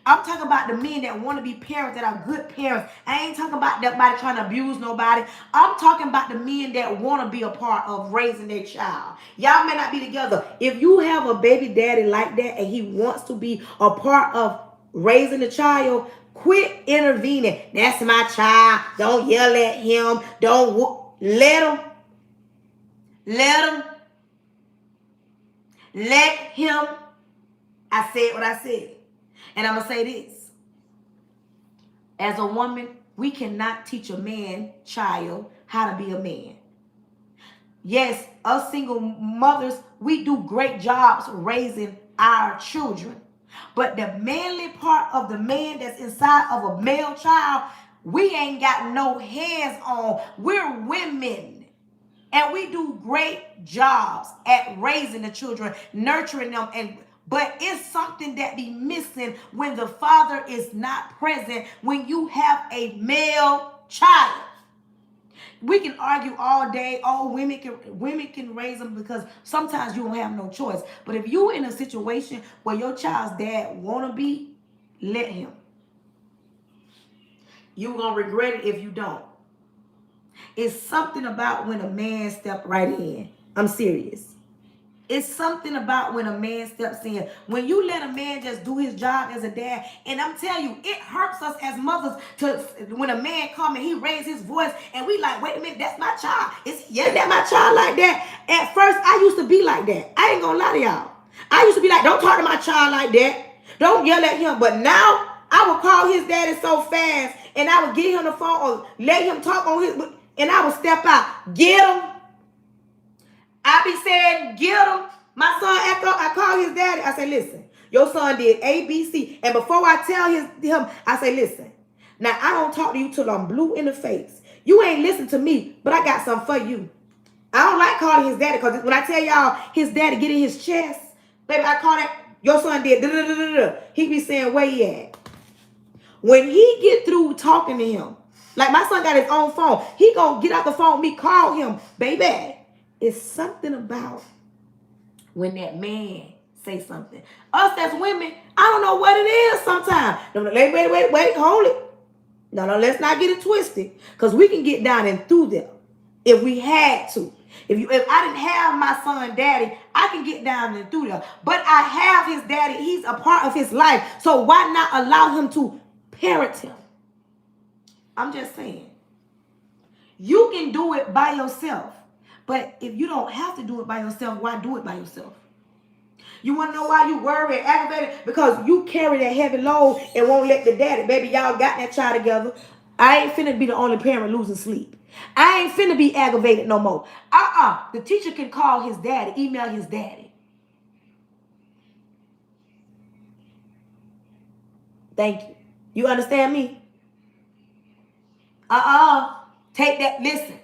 I'm talking about the men that want to be parents, that are good parents. I ain't talking about nobody trying to abuse nobody. I'm talking about the men that want to be a part of raising their child. Y'all may not be together. If you have a baby daddy like that and he wants to be a part of raising the child, quit intervening. That's my child. Don't yell at him. Let him. Let him. I said what I said. And I'm going to say this. As a woman, we cannot teach a man child how to be a man. Yes, us single mothers, we do great jobs raising our children. But the manly part of the man that's inside of a male child, we ain't got no hands on. We're women. And we do great jobs at raising the children, nurturing them, but it's something that be missing when the father is not present, when you have a male child. We can argue all day. Women can raise them because sometimes you don't have no choice. But if you're in a situation where your child's dad want to be, let him. You're going to regret it if you don't. It's something about when a man step right in. I'm serious. It's something about when a man steps in. When you let a man just do his job as a dad, and I'm telling you, it hurts us as mothers when a man come and he raise his voice and we like, wait a minute, that's my child. That's my child like that. At first, I used to be like that. I ain't gonna lie to y'all. I used to be like, don't talk to my child like that. Don't yell at him. But now, I would call his daddy so fast and I would get him the phone or let him talk on his, and I would step out. Get him. I be saying, get him. My son Echo, I call his daddy. I say, listen, your son did A, B, C. And before I tell him, I say, listen, now I don't talk to you till I'm blue in the face. You ain't listen to me, but I got something for you. I don't like calling his daddy because when I tell y'all his daddy get in his chest, baby, I call that, your son did, he be saying, where he at? When he get through talking to him, like my son got his own phone, he gonna get out the phone, me call him, baby. It's something about when that man say something. Us as women, I don't know what it is sometimes. Wait, hold it. No, let's not get it twisted. Because we can get down and through them if we had to. If I didn't have my son daddy, I can get down and through them. But I have his daddy. He's a part of his life. So why not allow him to parent him? I'm just saying. You can do it by yourself. But if you don't have to do it by yourself, why do it by yourself? You want to know why you worry and aggravated? Because you carry that heavy load and won't let the daddy. Baby, y'all got that child together. I ain't finna be the only parent losing sleep. I ain't finna be aggravated no more. The teacher can call his daddy, email his daddy. Thank you. You understand me? Take that. Listen.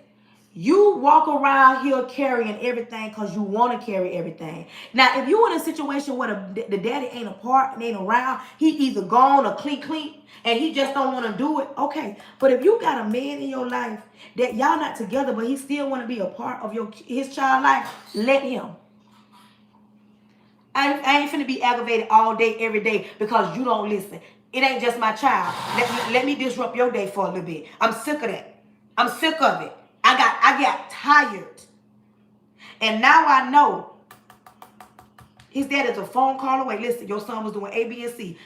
You walk around here carrying everything because you want to carry everything. Now, if you in a situation where the daddy ain't a part and ain't around, he either gone or clean, and he just don't want to do it, okay. But if you got a man in your life that y'all not together, but he still want to be a part of his child life, let him. I ain't finna be aggravated all day, every day because you don't listen. It ain't just my child. Let me disrupt your day for a little bit. I'm sick of that. I'm sick of it. I got tired. And now I know his dad is a phone call away. Listen, your son was doing A, B, and C.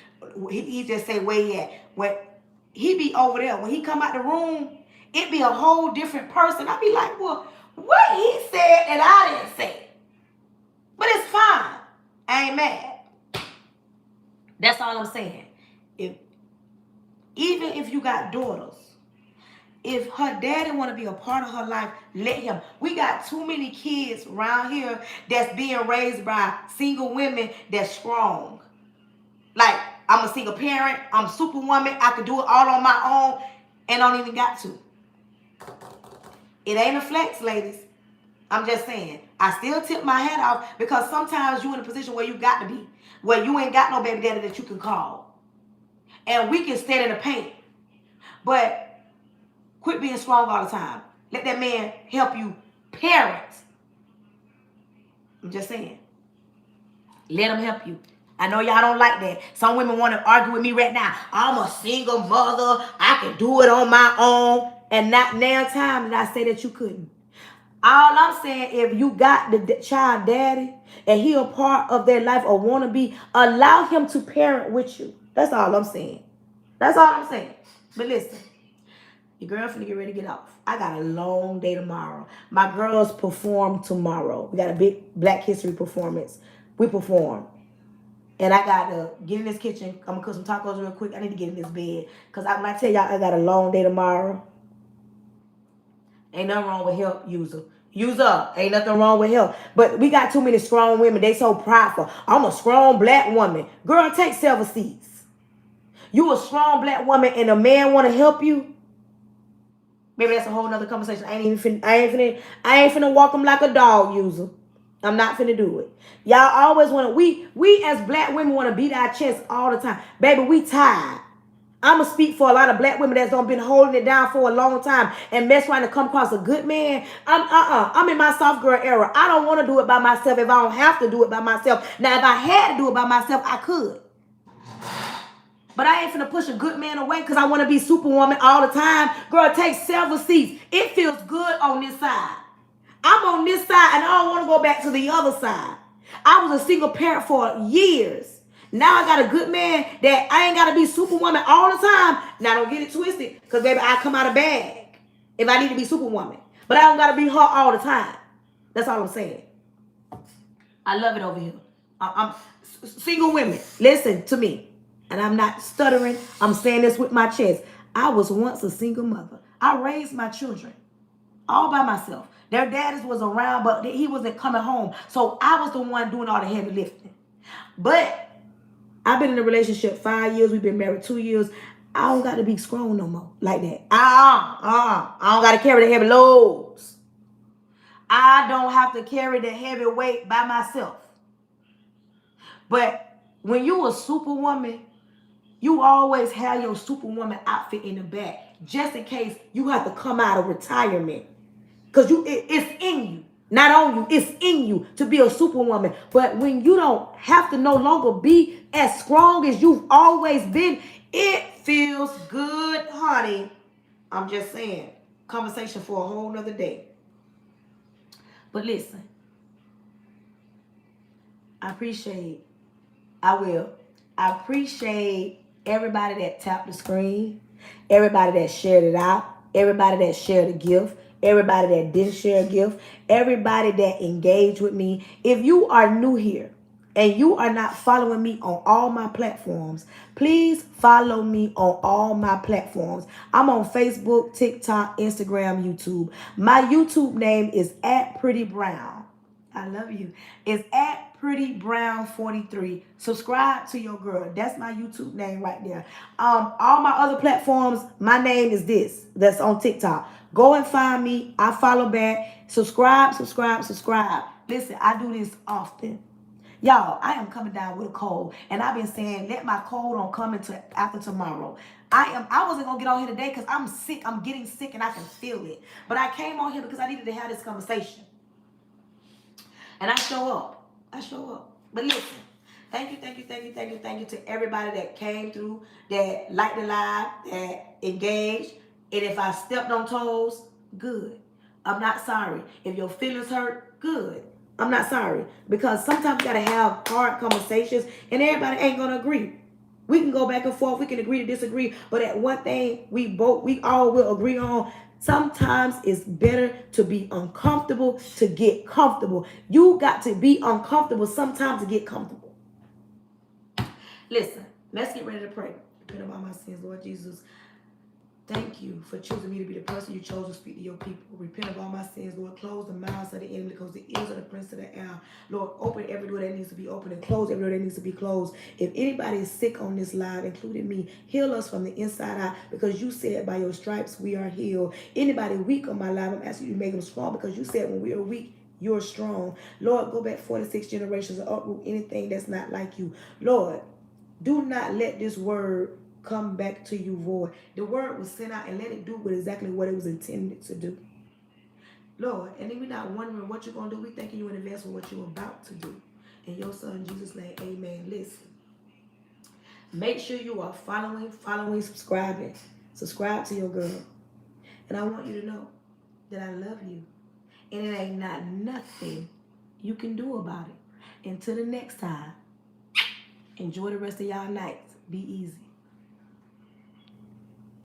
He just say where he at. When he be over there, when he come out the room, it be a whole different person. I be like, well, what he said and I didn't say. But it's fine. I ain't mad. That's all I'm saying. Even if you got daughters, if her daddy want to be a part of her life, let him. We got too many kids around here that's being raised by single women that's strong. Like, I'm a single parent, I'm superwoman, I can do it all on my own, and don't even got to. It ain't a flex, ladies. I'm just saying. I still tip my hat off because sometimes you in a position where you got to be, where you ain't got no baby daddy that you can call. And we can stand in the pain. But quit being strong all the time. Let that man help you parent. I'm just saying. Let him help you. I know y'all don't like that. Some women want to argue with me right now. I'm a single mother. I can do it on my own. And not now time did I say that you couldn't. All I'm saying, if you got the child daddy and he a part of their life or want to be, allow him to parent with you. That's all I'm saying. That's all I'm saying. But listen, your girl finna get ready to get off. I got a long day tomorrow. My girls perform tomorrow. We got a big Black History performance. We perform. And I got to get in this kitchen. I'm going to cook some tacos real quick. I need to get in this bed. Because when I tell y'all I got a long day tomorrow, ain't nothing wrong with help, user. User, ain't nothing wrong with help. But we got too many strong women. They so prideful. I'm a strong Black woman. Girl, take several seats. You a strong Black woman and a man want to help you? Maybe that's a whole nother conversation. I ain't finna walk them like a dog, user. I'm not finna do it. Y'all always want to, we as Black women want to beat our chest all the time. Baby, we tired. I'm going to speak for a lot of Black women that's been holding it down for a long time and mess trying to come across a good man. I'm in my soft girl era. I don't want to do it by myself if I don't have to do it by myself. Now, if I had to do it by myself, I could. But I ain't finna push a good man away because I want to be superwoman all the time. Girl, take several seats. It feels good on this side. I'm on this side and I don't want to go back to the other side. I was a single parent for years. Now I got a good man that I ain't got to be superwoman all the time. Now don't get it twisted because baby, I come out of bag if I need to be superwoman. But I don't got to be her all the time. That's all I'm saying. I love it over here. I'm single women. Listen to me. And I'm not stuttering. I'm saying this with my chest. I was once a single mother. I raised my children all by myself. Their daddies was around, but he wasn't coming home. So I was the one doing all the heavy lifting. But I've been in a relationship 5 years. We've been married 2 years. I don't got to be strong no more like that. I don't got to carry the heavy loads. I don't have to carry the heavy weight by myself. But when you a superwoman, you always have your superwoman outfit in the back just in case you have to come out of retirement. Because it's in you, not on you. It's in you to be a superwoman. But when you don't have to no longer be as strong as you've always been, it feels good, honey. I'm just saying. Conversation for a whole nother day. But listen. I appreciate everybody that tapped the screen, everybody that shared it out, everybody that shared a gift, everybody that didn't share a gift, everybody that engaged with me. If you are new here and you are not following me on all my platforms, please follow me on all my platforms. I'm on Facebook, TikTok, Instagram, YouTube. My YouTube name is @PrettyBrown. I love you. It's @PrettyBrown43. Subscribe to your girl. That's my YouTube name right there. All my other platforms, my name is this. That's on TikTok. Go and find me. I follow back. Subscribe. Listen, I do this often. Y'all, I am coming down with a cold. And I've been saying, let my cold on come until after tomorrow. I wasn't going to get on here today because I'm sick. I'm getting sick and I can feel it. But I came on here because I needed to have this conversation. And I show up. But listen, thank you to everybody that came through, that liked the live, that engaged. And if I stepped on toes, good. I'm not sorry. If your feelings hurt, good. I'm not sorry. Because sometimes you got to have hard conversations and everybody ain't going to agree. We can go back and forth. We can agree to disagree. But at one thing we all will agree on. Sometimes it's better to be uncomfortable to get comfortable. You got to be uncomfortable sometimes to get comfortable. Listen, let's get ready to pray. repent of all my sins, Lord Jesus. Thank you for choosing me to be the person you chose to speak to your people. Repent of all my sins, Lord. Close the mouths of the enemy, close the ears of the prince of the air. Lord, open every door that needs to be opened and close every door that needs to be closed. If anybody is sick on this live, including me, heal us from the inside out, because you said by your stripes we are healed. Anybody weak on my life, I'm asking you to make them strong, because you said when we are weak, you're strong. Lord, go back 46 generations and uproot anything that's not like you. Lord, do not let this word come back to you void. The word was sent out, and let it do exactly what it was intended to do. Lord, and then we're not wondering what you're going to do. We thanking you in advance for what you're about to do. In your son Jesus' name, amen. Listen, make sure you are following, subscribing. Subscribe to your girl. And I want you to know that I love you. And it ain't not nothing you can do about it. Until the next time, enjoy the rest of y'all nights. Be easy.